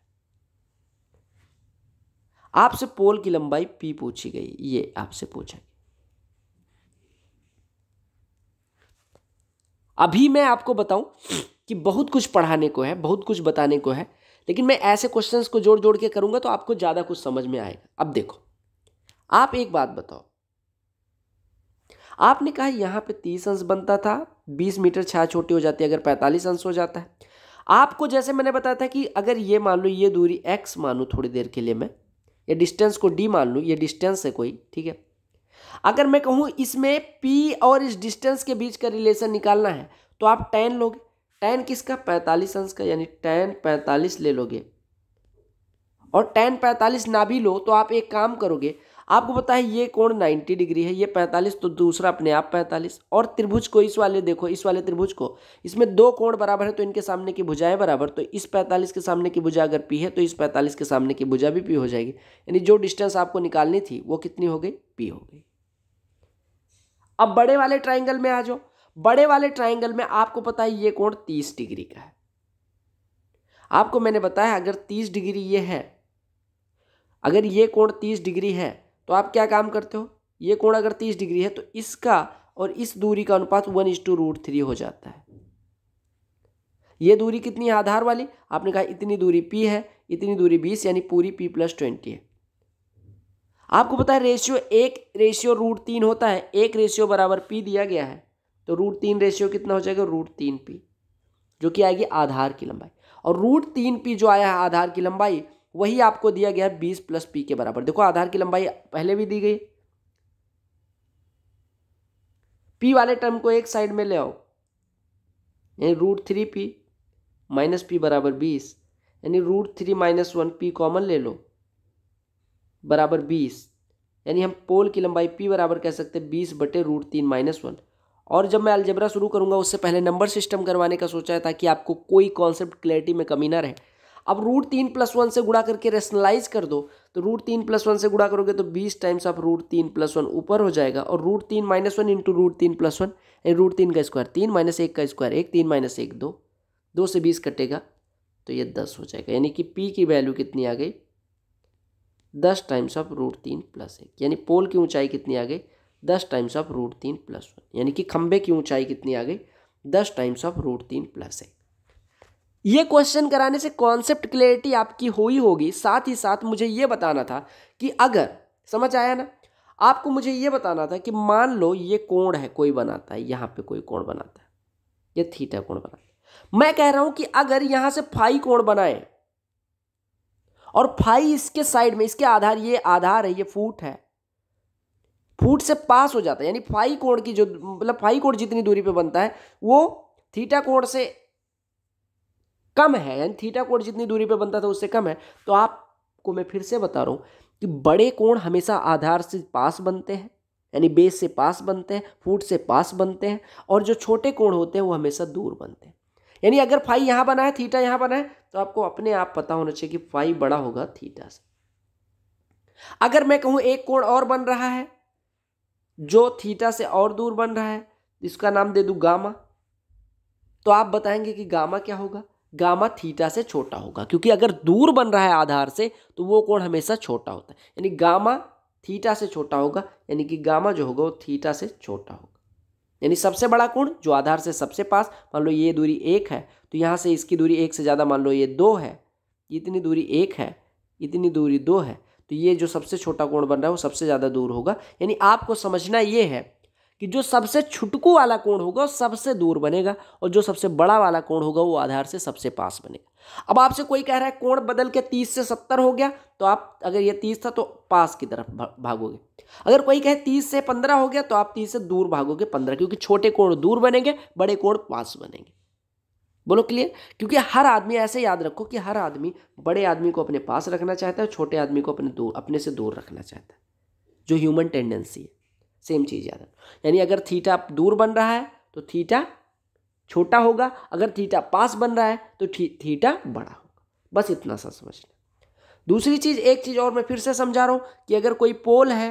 आपसे पोल की लंबाई P पूछी गई, ये आपसे पूछा गया। अभी मैं आपको बताऊं कि बहुत कुछ पढ़ाने को है, बहुत कुछ बताने को है, लेकिन मैं ऐसे क्वेश्चंस को जोड़ जोड़ के करूंगा तो आपको ज्यादा कुछ समझ में आएगा। अब देखो, आप एक बात बताओ, आपने कहा यहां पे 30 अंश बनता था, 20 मीटर छाया छोटी हो जाती है अगर 45 अंश हो जाता है। आपको जैसे मैंने बताया था कि अगर ये मान लो ये दूरी x मानूं थोड़ी देर के लिए, मैं ये डिस्टेंस को d मान लूं, ये डिस्टेंस है कोई, ठीक है। अगर मैं कहूँ इसमें P और इस डिस्टेंस के बीच का रिलेशन निकालना है तो आप tan लोगे। tan किसका? 45 अंश का, यानी tan 45 ले लोगे। और tan 45 ना भी लो तो आप एक काम करोगे, आपको पता है ये कोण 90 डिग्री है, ये 45, तो दूसरा अपने आप 45। और त्रिभुज को इस वाले देखो, इस वाले त्रिभुज को, इसमें दो कोण बराबर है तो इनके सामने की भुजाएं बराबर, तो इस 45 के सामने की भुजा अगर P है तो इस 45 के सामने की भुजा भी P हो जाएगी। यानी जो डिस्टेंस आपको निकालनी थी वो कितनी हो गई? P हो गई। अब बड़े वाले ट्राइंगल में आ जाओ। बड़े वाले ट्राइंगल में आपको पता है ये कोण 30 डिग्री का है। आपको मैंने बताया अगर 30 डिग्री ये है, अगर ये कोण 30 डिग्री है तो आप क्या काम करते हो, ये कोण अगर 30 डिग्री है तो इसका और इस दूरी का अनुपात 1:√3 हो जाता है। ये दूरी कितनी है आधार वाली? आपने कहा इतनी दूरी P है, इतनी दूरी 20, यानी पूरी P + 20 है। आपको पता है रेशियो 1:√3 होता है, 1 रेशियो बराबर P दिया गया है, तो √3 रेशियो कितना हो जाएगा? √3P, जो कि आएगी आधार की लंबाई। और √3P जो आया है आधार की लंबाई, वही आपको दिया गया है 20 + P के बराबर। देखो आधार की लंबाई पहले भी दी गई, P वाले टर्म को एक साइड में ले आओ, यानी √3P - P बराबर 20, यानी √3 - 1P कॉमन ले लो बराबर 20, यानी हम पोल की लंबाई P बराबर कह सकते हैं 20/√3 - 1। और जब मैं अलजेब्रा शुरू करूंगा उससे पहले नंबर सिस्टम करवाने का सोचा है ताकि आपको कोई कॉन्सेप्ट क्लैरिटी में कमी ना रहे। अब √3 + 1 से गुणा करके रेशनलाइज कर दो, तो √3 + 1 से गुणा करोगे तो 20 टाइम्स ऑफ √3 + 1 ऊपर हो जाएगा, और √3 - 1 × √3 + 1, √3 का स्क्वायर 3 - 1 का स्क्वायर 1, 3 - 1 2, 2 से 20 कटेगा तो ये 10 हो जाएगा। यानी कि P की वैल्यू कितनी आ गई? 10 टाइम्स ऑफ √3 + 1, यानी पोल की ऊंचाई कितनी आ गई? 10 टाइम्स ऑफ √3 + 1, यानी कि खंबे की ऊंचाई कितनी आ गई? 10 टाइम्स ऑफ √3 + 1। ये क्वेश्चन कराने से कॉन्सेप्ट क्लैरिटी आपकी हुई होगी। साथ ही साथ मुझे ये बताना था कि अगर समझ आया ना, आपको मुझे ये बताना था कि मान लो ये कोण है, कोई बनाता है, यहाँ पे कोई कोण बनाता है, ये थीटा कोण बनाता है। मैं कह रहा हूं कि अगर यहां से फाई कोण बनाए और फाई इसके साइड में, इसके आधार, ये आधार है, ये फुट है, फुट से पास हो जाता है, यानी फाई कोण की जो, मतलब फाई कोण जितनी दूरी पे बनता है वो थीटा कोण से कम है, यानी थीटा कोण जितनी दूरी पे बनता था उससे कम है, तो आपको मैं फिर से बता रहा हूं कि बड़े कोण हमेशा आधार से पास बनते हैं, यानी बेस से पास बनते हैं, फुट से पास बनते हैं, और जो छोटे कोण होते हैं वो हमेशा दूर बनते हैं। यानी अगर फाई यहां बना है, थीटा यहां बना है, तो आपको अपने आप पता होना चाहिए कि फाई बड़ा होगा थीटा से। अगर मैं कहूं एक कोण और बन रहा है जो थीटा से और दूर बन रहा है, इसका नाम दे दूं गामा, तो आप बताएंगे कि गामा क्या होगा? गामा थीटा से छोटा होगा, क्योंकि अगर दूर बन रहा है आधार से तो वो कोण हमेशा छोटा होता है, यानी गामा थीटा से छोटा होगा, यानी कि गामा जो होगा वो थीटा से छोटा होगा। यानी सबसे बड़ा कोण जो आधार से सबसे पास, मान लो ये दूरी 1 है तो यहाँ से इसकी दूरी 1 से ज़्यादा, मान लो ये 2 है, इतनी दूरी 1 है, इतनी दूरी 2 है, तो ये जो सबसे छोटा कोण बन रहा है वो सबसे ज़्यादा दूर होगा। यानी आपको समझना ये है कि जो सबसे छुटकू वाला कोण होगा वो सबसे दूर बनेगा, और जो सबसे बड़ा वाला कोण होगा वो आधार से सबसे पास बनेगा। अब आपसे कोई कह रहा है कोण बदल के 30 से 70 हो गया, तो आप, अगर ये 30 था तो पास की तरफ भागोगे। अगर कोई कहे 30 से 15 हो गया तो आप 30 से दूर भागोगे 15, क्योंकि छोटे कोण दूर बनेंगे, बड़े कोण पास बनेंगे। बोलो क्लियर? क्योंकि हर आदमी, ऐसे याद रखो कि हर आदमी बड़े आदमी को अपने पास रखना चाहता है, छोटे आदमी को अपने से दूर रखना चाहता है, जो ह्यूमन टेंडेंसी है। सेम चीज याद रखो, यानी अगर थीटा दूर बन रहा है तो थीटा छोटा होगा, अगर थीटा पास बन रहा है तो थीटा बड़ा होगा। बस इतना सा समझना। दूसरी चीज, एक चीज और मैं फिर से समझा रहा हूं कि अगर कोई पोल है,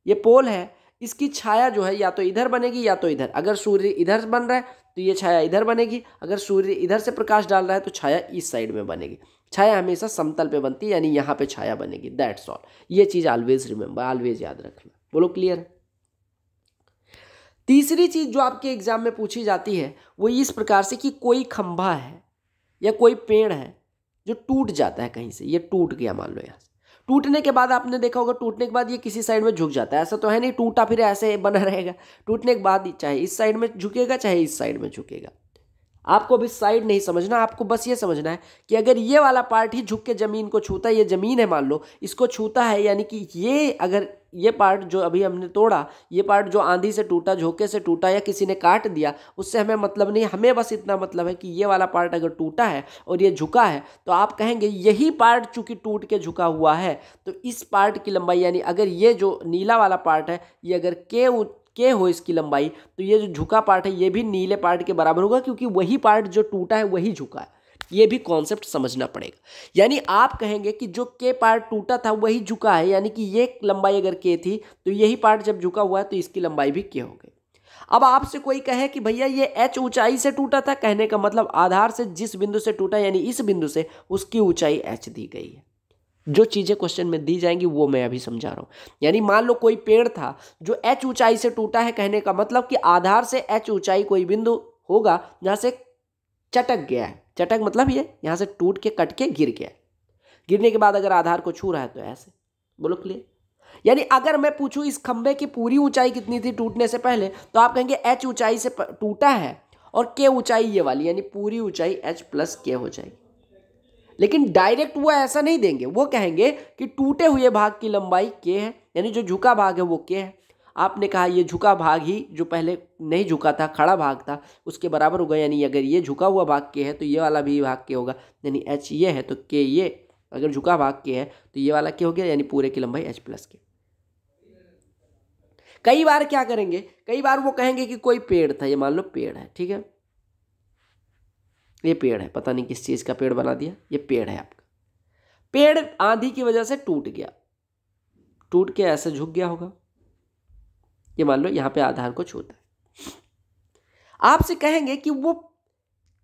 ये पोल है, इसकी छाया जो है या तो इधर बनेगी या तो इधर। अगर सूर्य इधर बन रहा है तो ये छाया इधर बनेगी, अगर सूर्य इधर से प्रकाश डाल रहा है तो छाया इस साइड में बनेगी। छाया हमेशा समतल पे बनती है, यानी यहाँ पे छाया बनेगी। That's all. ये चीज ऑलवेज रिमेंबर, ऑलवेज याद रखना। बोलो क्लियर है? तीसरी चीज जो आपके एग्जाम में पूछी जाती है वो इस प्रकार से कि कोई खंभा है या कोई पेड़ है जो टूट जाता है कहीं से, ये टूट गया मान लो यहाँ से। टूटने के बाद आपने देखा होगा, टूटने के बाद ये किसी साइड में झुक जाता है, ऐसा तो है नहीं टूटा फिर ऐसे बना रहेगा। टूटने के बाद चाहे इस साइड में झुकेगा चाहे इस साइड में झुकेगा। आपको अभी साइड नहीं समझना, आपको बस ये समझना है कि अगर ये वाला पार्ट ही झुक के जमीन को छूता है, ये जमीन है मान लो, इसको छूता है, यानी कि ये अगर ये पार्ट जो अभी हमने तोड़ा, ये पार्ट जो आंधी से टूटा, झोंके से टूटा या किसी ने काट दिया, उससे हमें मतलब नहीं, हमें बस इतना मतलब है कि ये वाला पार्ट अगर टूटा है और ये झुका है तो आप कहेंगे यही पार्ट चूंकि टूट के झुका हुआ है तो इस पार्ट की लंबाई, यानी अगर ये जो नीला वाला पार्ट है ये अगर के हो इसकी लंबाई, तो ये जो झुका पार्ट है ये भी नीले पार्ट के बराबर होगा, क्योंकि वही पार्ट जो टूटा है वही झुका है। ये भी कॉन्सेप्ट समझना पड़ेगा। यानी आप कहेंगे कि जो के पार्ट टूटा था वही झुका है, यानी कि ये लंबाई अगर के थी तो यही पार्ट जब झुका हुआ है तो इसकी लंबाई भी के हो गई। अब आपसे कोई कहे कि भैया ये h ऊंचाई से टूटा था, कहने का मतलब आधार से जिस बिंदु से टूटा यानी इस बिंदु से उसकी ऊंचाई h दी गई है। जो चीजें क्वेश्चन में दी जाएंगी वो मैं अभी समझा रहा हूं। यानी मान लो कोई पेड़ था जो h ऊंचाई से टूटा है, कहने का मतलब कि आधार से h ऊंचाई कोई बिंदु होगा जहां से चटक गया है। चटक मतलब ये यहां से टूट के कट के गिर गया, गिरने के बाद अगर आधार को छू रहा है तो ऐसे, बोलो क्लियर। यानी अगर मैं पूछूं इस खंबे की पूरी ऊंचाई कितनी थी टूटने से पहले, तो आप कहेंगे h ऊंचाई से टूटा है और k ऊंचाई ये वाली, यानी पूरी ऊंचाई h प्लस k हो जाएगी। लेकिन डायरेक्ट वो ऐसा नहीं देंगे, वो कहेंगे कि टूटे हुए भाग की लंबाई k है, यानी जो झुका भाग है वो k है। आपने कहा ये झुका भाग ही जो पहले नहीं झुका था, खड़ा भाग था, उसके बराबर होगा। यानी अगर ये झुका हुआ भाग के है तो ये वाला भी भाग के होगा, यानी h ये है तो k ये, अगर झुका भाग के है तो ये वाला के हो गया, यानी पूरे की लंबाई h प्लस के। कई बार क्या करेंगे, कई बार वो कहेंगे कि कोई पेड़ था, ये मान लो पेड़ है, ठीक है, ये पेड़ है, पता नहीं किस चीज का पेड़ बना दिया, ये पेड़ है आपका। पेड़ आंधी की वजह से टूट गया, टूट के ऐसे झुक गया होगा, ये मान लो यहां पे आधार को छूता है। आपसे कहेंगे कि वो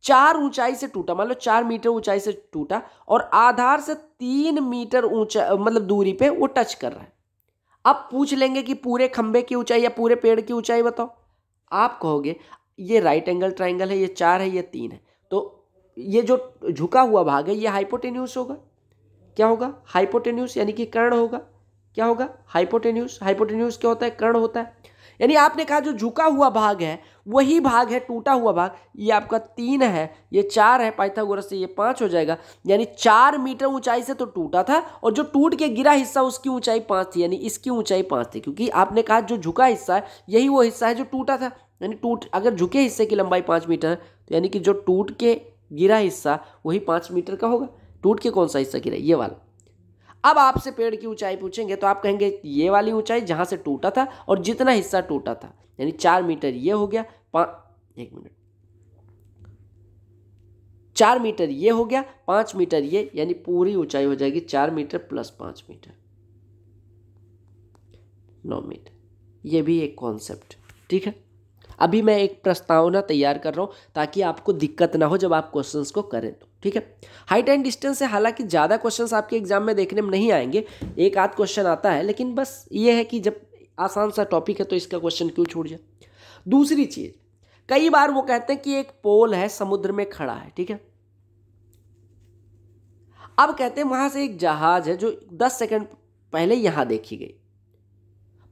4 ऊंचाई से टूटा, मान लो 4 मीटर ऊंचाई से टूटा और आधार से 3 मीटर ऊंचा मतलब दूरी पे वो टच कर रहा है। अब पूछ लेंगे कि पूरे खंबे की ऊंचाई या पूरे पेड़ की ऊंचाई बताओ। आप कहोगे ये राइट एंगल ट्राइंगल है, ये 4 है, ये 3 है, तो ये जो झुका हुआ भाग है ये हाइपोटेन्यूस होगा। क्या होगा? हाइपोटेन्यूस, यानी कि कर्ण होगा। क्या होगा? हाइपोटेन्यूस। हाइपोटेन्यूस क्या होता है? कर्ण होता है। यानी आपने कहा जो झुका हुआ भाग है वही भाग है टूटा हुआ भाग, ये आपका 3 है, ये 4 है, पाइथागोरस से ये 5 हो जाएगा। यानी 4 मीटर ऊंचाई से तो टूटा था और जो टूट के गिरा हिस्सा उसकी ऊंचाई 5 थी, यानी इसकी ऊंचाई 5 थी, क्योंकि आपने कहा जो झुका हिस्सा है यही वो हिस्सा है जो टूटा था। यानी अगर झुके हिस्से की लंबाई 5 मीटर तो यानी कि जो टूट के गिरा हिस्सा वही 5 मीटर का होगा। टूट के कौन सा हिस्सा गिरा? ये वाला। अब आपसे पेड़ की ऊंचाई पूछेंगे तो आप कहेंगे ये वाली ऊंचाई जहां से टूटा था और जितना हिस्सा टूटा था, यानी 4 मीटर ये हो गया, 4 मीटर ये हो गया, 5 मीटर ये, यानी पूरी ऊंचाई हो जाएगी 4 मीटर प्लस 5 मीटर, 9 मीटर। ये भी एक कॉन्सेप्ट, ठीक है। अभी मैं एक प्रस्तावना तैयार कर रहा हूं ताकि आपको दिक्कत ना हो जब आप क्वेश्चंस को करें तो, ठीक है। हाइट एंड डिस्टेंस से हालांकि ज़्यादा क्वेश्चंस आपके एग्जाम में देखने में नहीं आएंगे, एक आध क्वेश्चन आता है, लेकिन बस ये है कि जब आसान सा टॉपिक है तो इसका क्वेश्चन क्यों छूट जाए। दूसरी चीज, कई बार वो कहते हैं कि एक पोल है समुद्र में खड़ा है, ठीक है। अब कहते हैं वहां से एक जहाज है जो 10 सेकंड पहले यहां देखी गई,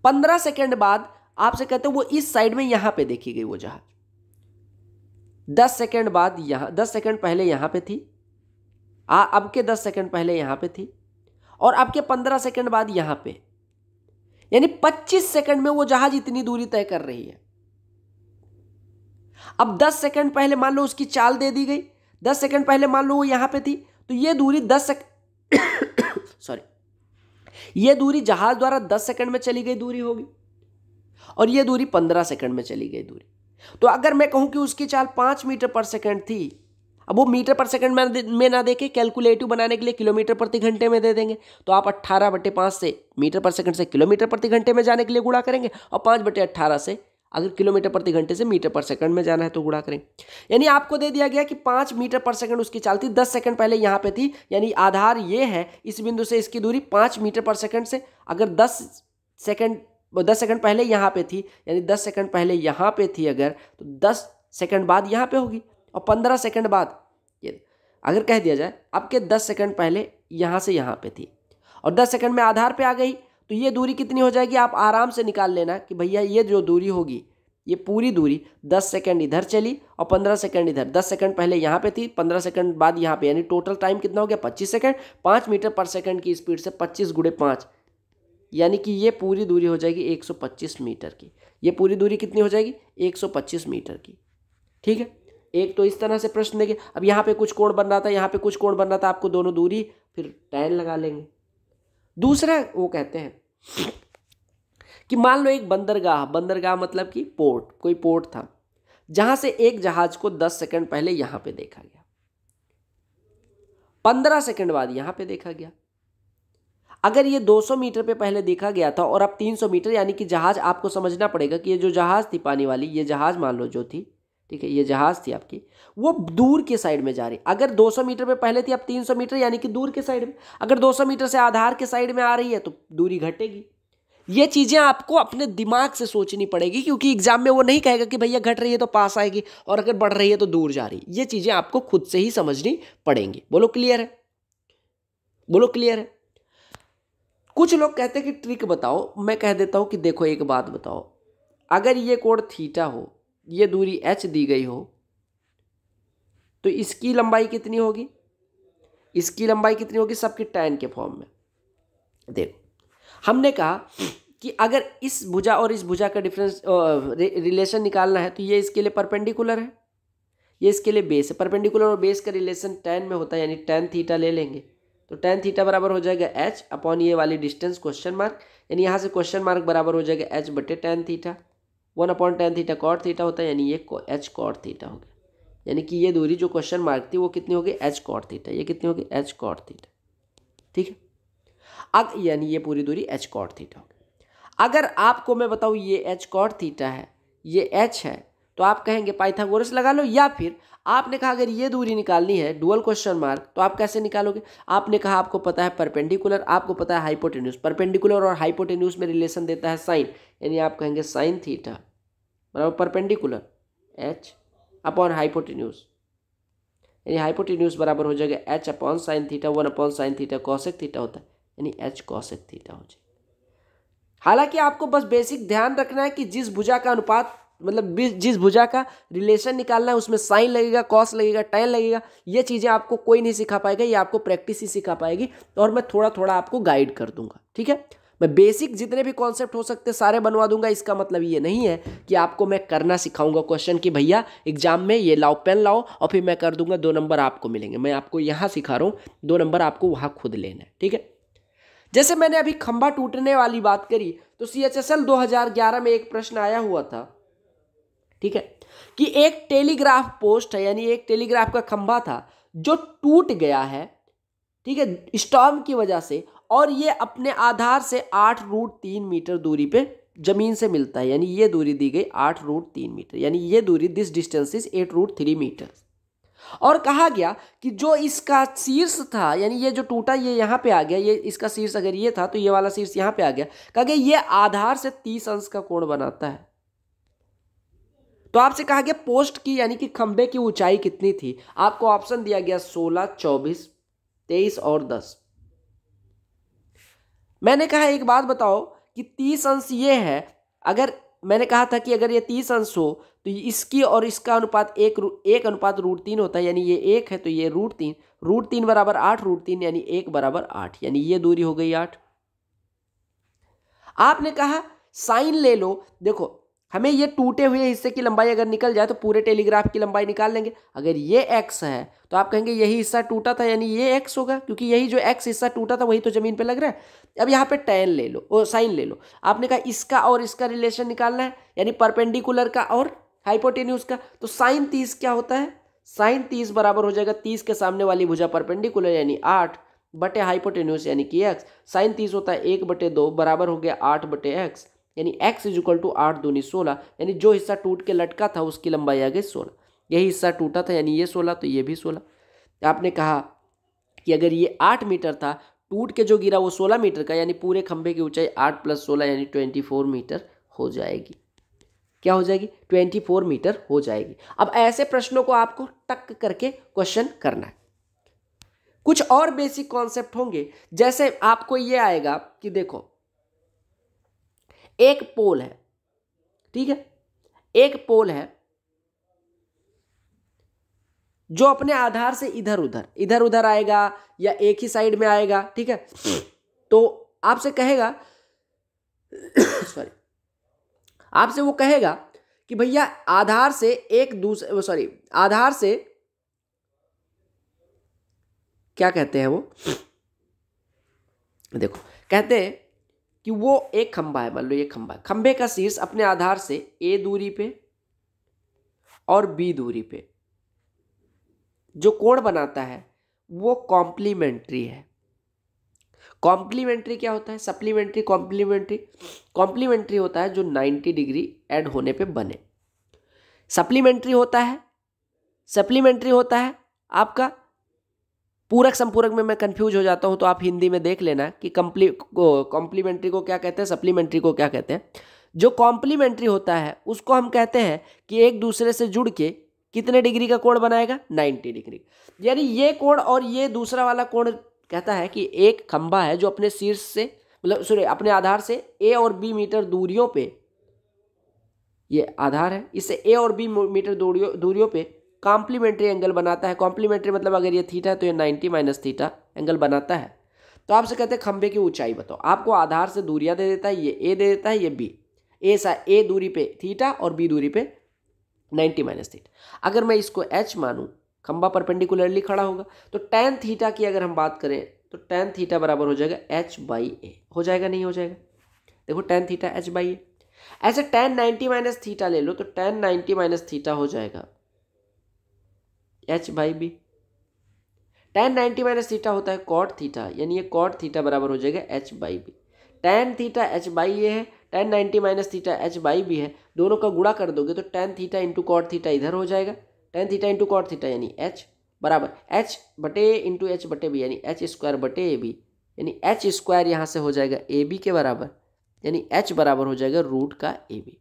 15 सेकंड बाद आपसे कहते हैं वो इस साइड में यहां पे देखी गई वो जहाज, 10 सेकंड बाद यहां, 10 सेकंड पहले यहां पे थी, अब के 10 सेकंड पहले यहां पे थी और अब के 15 सेकंड बाद यहां पे, यानी 25 सेकंड में वो जहाज इतनी दूरी तय कर रही है। अब 10 सेकंड पहले मान लो उसकी चाल दे दी गई, 10 सेकंड पहले मान लो वो यहां पे थी, तो ये दूरी 10 सेकंड सॉरी, ये दूरी जहाज द्वारा 10 सेकंड में चली गई दूरी होगी और ये दूरी 15 सेकंड में चली गई दूरी। तो अगर मैं कहूं कि उसकी चाल 5 मीटर पर सेकंड थी, अब वो मीटर पर सेकंड में ना देके कैलकुलेटिव बनाने के लिए किलोमीटर प्रति घंटे में दे देंगे, तो आप 18/5 से मीटर पर सेकंड से किलोमीटर प्रति घंटे में जाने के लिए गुणा करेंगे और 5/18 से अगर किलोमीटर प्रति घंटे से मीटर पर सेकंड में जाना है तो गुणा करेंगे। यानी आपको दे दिया गया कि 5 मीटर पर सेकंड उसकी चाल थी, 10 सेकंड पहले यहाँ पे थी, यानी आधार ये है, इस बिंदु से इसकी दूरी 5 मीटर पर सेकंड से अगर 10 सेकंड पहले यहाँ पे थी, यानी 10 सेकंड पहले यहाँ पे थी अगर, तो 10 सेकंड बाद यहाँ पे होगी और 15 सेकंड बाद ये, अगर कह दिया जाए आपके 10 सेकंड पहले यहाँ से यहाँ पे थी और 10 सेकंड में आधार पे आ गई, तो ये दूरी कितनी हो जाएगी आप आराम से निकाल लेना कि भैया ये जो दूरी होगी, ये पूरी दूरी 10 सेकंड इधर चली और 15 सेकंड इधर, 10 सेकंड पहले यहाँ पे थी, 15 सेकंड बाद यहाँ पे, यानी टोटल टाइम कितना हो गया 25 सेकंड। 5 मीटर पर सेकंड की स्पीड से 25 × 5 यानी कि ये पूरी दूरी हो जाएगी 125 मीटर की। ये पूरी दूरी कितनी हो जाएगी? 125 मीटर की। ठीक है, एक तो इस तरह से प्रश्न देंगे। अब यहाँ पे कुछ कोण बन रहा था, यहाँ पे कुछ कोण बन रहा था, आपको दोनों दूरी फिर tan लगा लेंगे। दूसरा वो कहते हैं कि मान लो एक बंदरगाह, बंदरगाह मतलब कि पोर्ट, कोई पोर्ट था जहां से एक जहाज को 10 सेकंड पहले यहां पे देखा गया, 15 सेकंड बाद यहां पे देखा गया। अगर ये 200 मीटर पे पहले देखा गया था और अब 300 मीटर, यानी कि जहाज, आपको समझना पड़ेगा कि ये जो जहाज थी पानी वाली, ये जहाज मान लो जो थी, ठीक है, ये जहाज थी आपकी, वो दूर के साइड में जा रही। अगर 200 मीटर पे पहले थी, अब 300 मीटर, यानी कि दूर के साइड में। अगर 200 मीटर से आधार के साइड में आ रही है तो दूरी घटेगी। ये चीजें आपको अपने दिमाग से सोचनी पड़ेगी, क्योंकि एग्जाम में वो नहीं कहेगा कि भैया घट रही है तो पास आएगी और अगर बढ़ रही है तो दूर जा रही है। ये चीजें आपको खुद से ही समझनी पड़ेंगी। बोलो क्लियर है? बोलो क्लियर है? कुछ लोग कहते हैं कि ट्रिक बताओ, मैं कह देता हूं कि देखो एक बात बताओ, अगर ये कोण थीटा हो, ये दूरी h दी गई हो, तो इसकी लंबाई कितनी होगी? इसकी लंबाई कितनी होगी? सबकी tan के फॉर्म में। देखो हमने कहा कि अगर इस भुजा और इस भुजा का डिफरेंस रिलेशन निकालना है तो ये इसके लिए परपेंडिकुलर है, ये इसके लिए बेस है। परपेंडिकुलर और बेस का रिलेशन tan में होता है, यानी tan थीटा ले लेंगे तो tan थीटा बराबर हो जाएगा h अपॉन ये वाली डिस्टेंस क्वेश्चन मार्क, यानी यहाँ से क्वेश्चन मार्क बराबर हो जाएगा h बटे tan theta. 1 upon tan theta cot theta होता है, यानी ये h cot थीटा हो गया। यानी कि ये दूरी जो क्वेश्चन मार्क थी वो कितनी होगी? h cot theta. ये कितनी होगी? h cot theta. ठीक है, अब यानी ये पूरी दूरी h cot थीटा होगी। अगर आपको मैं बताऊँ ये h cot थीटा है, ये h है, तो आप कहेंगे पाइथागोरस लगा लो, या फिर आपने कहा अगर ये दूरी निकालनी है डुअल क्वेश्चन मार्क, तो आप कैसे निकालोगे? आपने कहा आपको पता है परपेंडिकुलर, आपको पता है हाइपोटेन्यूज। परपेंडिकुलर और हाइपोटेन्यूज में रिलेशन देता है साइन, यानी आप कहेंगे साइन थीटा बराबर परपेंडिकुलर h अपॉन हाइपोटेन्यूज, यानी हाइपोटेन्यूज बराबर हो जाएगा h upon sine theta. 1 upon sine theta cosec theta होता है, यानी h कॉसेक थीटा हो जाएगा। हालांकि आपको बस बेसिक ध्यान रखना है कि जिस भुजा का अनुपात, मतलब जिस भुजा का रिलेशन निकालना है उसमें साइन लगेगा, कॉस लगेगा, tan लगेगा। ये चीज़ें आपको कोई नहीं सिखा पाएगा, ये आपको प्रैक्टिस ही सिखा पाएगी और मैं थोड़ा थोड़ा आपको गाइड कर दूंगा। ठीक है, मैं बेसिक जितने भी कॉन्सेप्ट हो सकते सारे बनवा दूंगा। इसका मतलब ये नहीं है कि आपको मैं करना सिखाऊंगा क्वेश्चन कि भैया एग्जाम में ये लाओ, पेन लाओ और फिर मैं कर दूंगा 2 नंबर आपको मिलेंगे। मैं आपको यहाँ सिखा रहा हूँ, 2 नंबर आपको वहाँ खुद लेना है। ठीक है, जैसे मैंने अभी खंभा टूटने वाली बात करी तो CHSL 2011 में एक प्रश्न आया हुआ था, ठीक है, कि एक टेलीग्राफ पोस्ट है, यानी एक टेलीग्राफ का खंभा था जो टूट गया है, ठीक है, स्टॉर्म की वजह से, और ये अपने आधार से 8√3 मीटर दूरी पे जमीन से मिलता है। यानी ये दूरी दी गई 8√3 मीटर, यानी ये दूरी, दिस डिस्टेंस इज 8√3 मीटर। और कहा गया कि जो इसका शीर्ष था, यानी ये जो टूटा ये यहाँ पे आ गया, ये इसका शीर्ष अगर ये था तो ये वाला शीर्ष यहाँ पे आ गया। कहा गया ये आधार से 30 अंश का कोण बनाता है। तो आपसे कहा गया पोस्ट की, यानी कि खंबे की ऊंचाई कितनी थी? आपको ऑप्शन दिया गया 16, 24, 23 और 10। मैंने कहा एक बात बताओ कि 30 अंश ये है, अगर मैंने कहा था कि अगर ये 30 अंश हो तो इसकी और इसका अनुपात 1 अनुपात √3 होता है, यानी ये 1 है तो ये √3, √3 बराबर 8√3, यानी 1 बराबर 8, यानी ये दूरी हो गई 8। आपने कहा साइन ले लो, देखो हमें ये टूटे हुए हिस्से की लंबाई अगर निकल जाए तो पूरे टेलीग्राफ की लंबाई निकाल लेंगे। अगर ये x है तो आप कहेंगे यही हिस्सा टूटा था, यानी ये x होगा, क्योंकि यही जो x हिस्सा टूटा था वही तो जमीन पे लग रहा है। अब यहाँ पे tan ले लो और साइन ले लो। आपने कहा इसका और इसका रिलेशन निकालना है, यानी परपेंडिकुलर का और हाइपोटेन्यूज का। तो साइन 30 क्या होता है? साइन 30 बराबर हो जाएगा 30 के सामने वाली भुजा परपेंडिकुलर यानी 8 बटे हाइपोटेन्यूज यानी कि x। साइन 30 होता है 1/2 बराबर हो गया 8/x, यानी x इज इक्वल टू 8 दूनी 16, यानी जो हिस्सा टूट के लटका था उसकी लंबाई आ गई 16। यही हिस्सा टूटा था यानी ये 16 तो ये भी 16। आपने कहा कि अगर ये 8 मीटर था, टूट के जो गिरा वो 16 मीटर का, यानी पूरे खंभे की ऊंचाई 8 + 16 यानी 24 मीटर हो जाएगी। क्या हो जाएगी? 24 मीटर हो जाएगी। अब ऐसे प्रश्नों को आपको टक करके क्वेश्चन करना है। कुछ और बेसिक कॉन्सेप्ट होंगे, जैसे आपको ये आएगा कि देखो एक पोल है, ठीक है, एक पोल है जो अपने आधार से इधर उधर आएगा या एक ही साइड में आएगा, ठीक है। तो आपसे कहेगा सॉरी, आपसे वो कहेगा कि भैया आधार से एक दूसरे, सॉरी आधार से क्या कहते हैं वो, देखो कहते हैं कि वो एक खंभा है, मान लो ये खंभा है, खंभे का शीर्ष अपने आधार से ए दूरी पे और बी दूरी पे जो कोण बनाता है वो कॉम्प्लीमेंट्री है। कॉम्प्लीमेंट्री क्या होता है? Supplementary, complementary. कॉम्प्लीमेंट्री होता है जो 90 डिग्री ऐड होने पे बने। सप्लीमेंट्री होता है, सप्लीमेंट्री होता है आपका पूरक संपूरक में मैं कंफ्यूज हो जाता हूं तो आप हिंदी में देख लेना कि कॉम्प्लीमेंट्री को क्या कहते हैं, सप्लीमेंट्री को क्या कहते हैं। जो कॉम्प्लीमेंट्री होता है उसको हम कहते हैं कि एक दूसरे से जुड़ के कितने डिग्री का कोण बनाएगा? 90 डिग्री। यानी ये कोण और ये दूसरा वाला कोण कहता है कि एक खंभा है जो अपने शीर्ष से, मतलब सॉरी अपने आधार से ए और बी मीटर दूरियों पे, ये आधार है, इससे ए और बी मीटर दूरियों पे कॉम्प्लीमेंट्री एंगल बनाता है। कॉम्प्लीमेंट्री मतलब अगर ये थीटा है तो ये 90 माइनस थीटा एंगल बनाता है। तो आपसे कहते हैं खंभे की ऊंचाई बताओ। आपको आधार से दूरियां दे देता है, ये ए दे देता है, ये बी। ए दूरी पे थीटा और बी दूरी पे 90 माइनस थीटा। अगर मैं इसको एच मानूं, खंभा परपेंडिकुलरली खड़ा होगा, तो टेन थीटा की अगर हम बात करें तो टेन थीटा बराबर हो जाएगा एच बाई ए। हो जाएगा नहीं हो जाएगा? देखो टेन थीटा एच बाई ए। ऐसे टेन 90 माइनस थीटा ले लो तो टेन 90 माइनस थीटा हो जाएगा H by B. Tan 90 minus theta होता है कॉट थीटा, यानी ये कॉट थीटा बराबर हो जाएगा H by B. Tan theta H by A है, tan 90 minus theta H by B है, दोनों का गुणा कर दोगे तो tan theta into cot theta इधर हो जाएगा, tan theta into cot theta यानी एच बराबर एच बटे इंटू एच बटे बी यानी एच स्क्वायर बटे ए बी, यानी एच स्क्वायर यहाँ से हो जाएगा ए बी के बराबर, यानी एच बराबर हो जाएगा रूट का ए बी।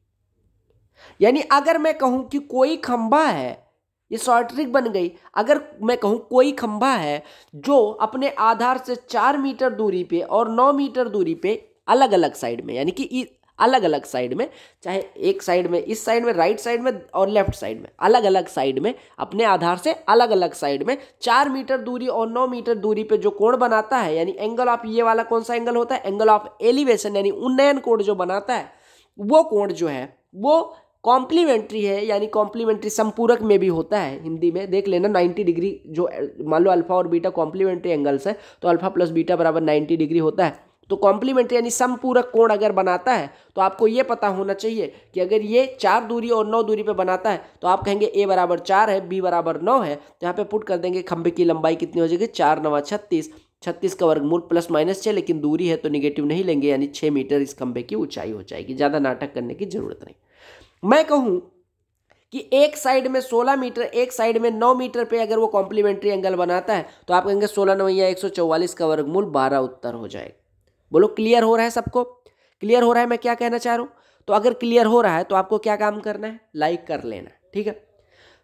यानी अगर मैं कहूं कि कोई खंभा है, ये शॉर्ट ट्रिक बन गई, अगर मैं कहूं कोई खंभा है जो अपने आधार से 4 मीटर दूरी पे और 9 मीटर दूरी पे अलग अलग साइड में, यानी कि अलग अलग साइड में, चाहे एक साइड में, इस साइड में, राइट साइड में और लेफ्ट साइड में, अलग अलग साइड में, अपने आधार से अलग अलग साइड में 4 मीटर दूरी और 9 मीटर दूरी पे जो कोण बनाता है, यानी एंगल ऑफ, ये वाला कौन सा एंगल होता है? एंगल ऑफ एलिवेशन, यानी उन्नयन कोण जो बनाता है वो कोण जो है वो कॉम्प्लीमेंट्री है, यानी कॉम्प्लीमेंट्री संपूरक में भी होता है। हिंदी में देख लेना 90 डिग्री, जो मान लो अल्फा और बीटा कॉम्प्लीमेंट्री एंगल्स है तो अल्फा प्लस बीटा बराबर 90 डिग्री होता है। तो कॉम्प्लीमेंट्री यानी संपूरक कोण अगर बनाता है तो आपको ये पता होना चाहिए कि अगर ये 4 दूरी और 9 दूरी पे बनाता है तो आप कहेंगे ए बराबर 4 है, बी बराबर 9 है, तो यहाँ पे पुट कर देंगे खंभे की लंबाई कितनी हो जाएगी? 4 9 36, 36 का वर्गमूल प्लस माइनस 6, लेकिन दूरी है तो निगेटिव नहीं लेंगे, यानी 6 मीटर इस खंभे की ऊंचाई हो जाएगी। ज़्यादा नाटक करने की जरूरत नहीं। मैं कहूं कि एक साइड में 16 मीटर, एक साइड में 9 मीटर पे अगर वो कॉम्प्लीमेंट्री एंगल बनाता है तो आप कहेंगे 16 9 या 144 का वर्गमूल 12 उत्तर हो जाएगा। बोलो क्लियर हो रहा है सबको? क्लियर हो रहा है मैं क्या कहना चाह रहा हूं? तो अगर क्लियर हो रहा है तो आपको क्या काम करना है? लाइक कर लेना, ठीक है।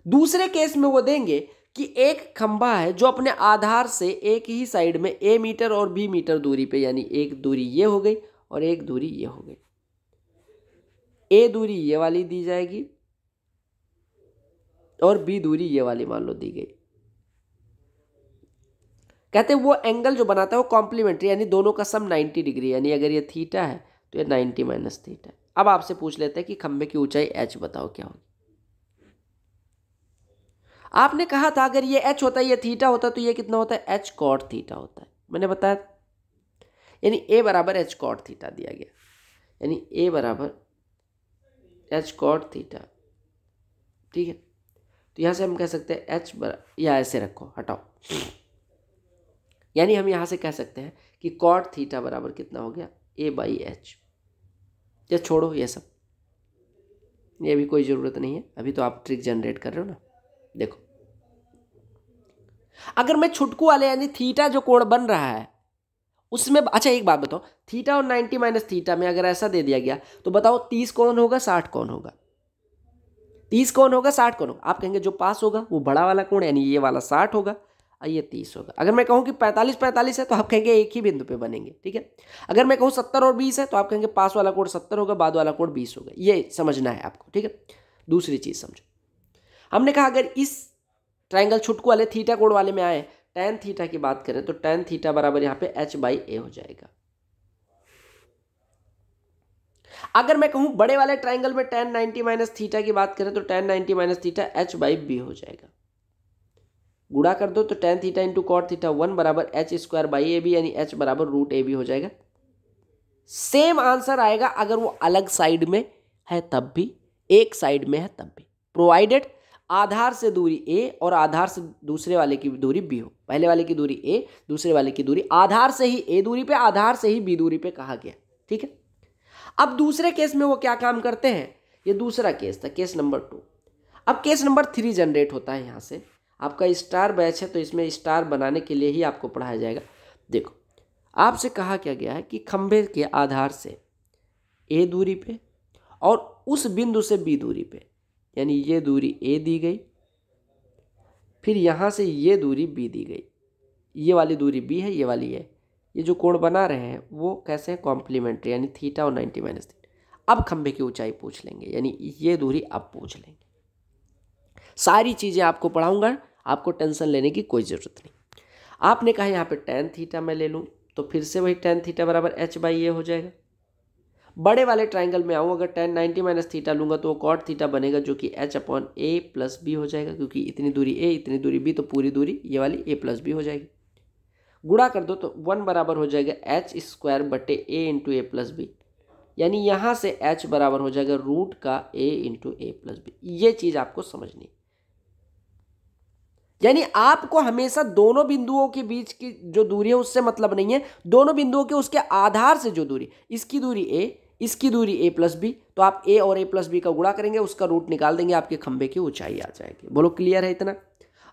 दूसरे केस में वो देंगे कि एक खंभा है जो अपने आधार से एक ही साइड में ए मीटर और बी मीटर दूरी पे, यानी एक दूरी ये हो गई और एक दूरी ये हो गई, ए दूरी ये वाली दी जाएगी और बी दूरी ये वाली मान लो दी गई। कहते हैं वो एंगल जो बनाता है वो कॉम्प्लीमेंट्री, यानी दोनों का सम 90 डिग्री, यानी अगर ये थीटा है तो ये 90 माइनस थीटा है। अब आपसे पूछ लेते हैं कि खंभे की ऊंचाई एच बताओ क्या होगी। आपने कहा था अगर ये एच होता है, ये थीटा होता है, तो ये कितना होता है? एच कॉट थीटा होता है, मैंने बताया। यानी ए बराबर एच कॉट थीटा दिया गया, यानी ए बराबर एच कॉट थीटा, ठीक है। तो यहां से हम कह सकते हैं एच या ऐसे रखो, हटाओ, यानी हम यहां से कह सकते हैं कि कॉट थीटा बराबर कितना हो गया? ए बाई एच। या छोड़ो ये सब, ये भी कोई ज़रूरत नहीं है, अभी तो आप ट्रिक जनरेट कर रहे हो ना। देखो अगर मैं छुटकू वाले यानी थीटा जो कोण बन रहा है उसमें, अच्छा एक बात बताओ, थीटा और 90 माइनस थीटा में अगर ऐसा दे दिया गया तो बताओ 30 कौन होगा 60 कौन होगा? 30 कौन होगा 60 कौन होगा? आप कहेंगे जो पास होगा वो बड़ा वाला कोण, यानी ये वाला 60 होगा और ये 30 होगा। अगर मैं कहूँ कि 45 45 है तो आप कहेंगे एक ही बिंदु पे बनेंगे, ठीक है। अगर मैं कहूँ 70 और 20 है तो आप कहेंगे पास वाला कोण 70 होगा, बाद वाला कोण 20 होगा। ये समझना है आपको, ठीक है। दूसरी चीज समझो, हमने कहा अगर इस ट्राइंगल छुटकू वाले थीटा कोण वाले में आए, टेन थीटा की बात करें तो टेन थीटा बराबर यहाँ पे एच बाई ए हो जाएगा। अगर मैं कहूँ बड़े वाले ट्राइंगल में tan 90 माइनस थीटा की बात करें तो tan 90 minus theta h by b हो जाएगा। गुणा कर दो तो tan theta into cot theta 1 बराबर h square by a B, यानी h बराबर रूट ए बी हो जाएगा। सेम आंसर आएगा अगर वो अलग साइड में है तब भी, एक साइड में है तब भी, प्रोवाइडेड आधार से दूरी a और आधार से दूसरे वाले की दूरी b हो। पहले वाले की दूरी a, दूसरे वाले की दूरी, आधार से ही a दूरी पे, आधार से ही b दूरी पे कहा गया। ठीक है, अब दूसरे केस में वो क्या काम करते हैं, ये दूसरा केस था, केस नंबर 2। अब केस नंबर 3 जनरेट होता है। यहाँ से आपका स्टार बैच है तो इसमें स्टार बनाने के लिए ही आपको पढ़ाया जाएगा। देखो, आपसे कहा क्या गया है कि खंभे के आधार से a दूरी पे और उस बिंदु से b दूरी पे, यानी ये दूरी a दी गई, फिर यहाँ से ये दूरी b दी गई, ये वाली दूरी b है, ये वाली है। ये जो कोण बना रहे हैं वो कैसे हैं, कॉम्प्लीमेंट्री, यानी थीटा और 90 माइनस थीटा। अब खंभे की ऊंचाई पूछ लेंगे, यानी ये दूरी अब पूछ लेंगे। सारी चीज़ें आपको पढ़ाऊंगा, आपको टेंशन लेने की कोई ज़रूरत नहीं। आपने कहा यहाँ पे tan थीटा मैं ले लूँ तो फिर से वही tan थीटा बराबर h बाई ए हो जाएगा। बड़े वाले ट्राइंगल में आऊँ, अगर tan 90 माइनस थीटा लूँगा तो वो कॉट थीटा बनेगा जो कि h अपॉन a प्लस बी हो जाएगा, क्योंकि इतनी दूरी a इतनी दूरी b, तो पूरी दूरी ये वाली a प्लस बी हो जाएगी। गुणा कर दो तो 1 बराबर हो जाएगा h स्क्वायर बटे a into a plus b, यानी यहाँ से h बराबर हो जाएगा रूट का a into a plus b. ये चीज़ आपको समझनी, यानी आपको हमेशा दोनों बिंदुओं के बीच की जो दूरी है उससे मतलब नहीं है, दोनों बिंदुओं के उसके आधार से जो दूरी, इसकी दूरी a, इसकी दूरी a प्लस बी, तो आप a और a प्लस बी का गुणा करेंगे, उसका रूट निकाल देंगे, आपके खंभे की ऊंचाई आ जाएगी। बोलो क्लियर है इतना?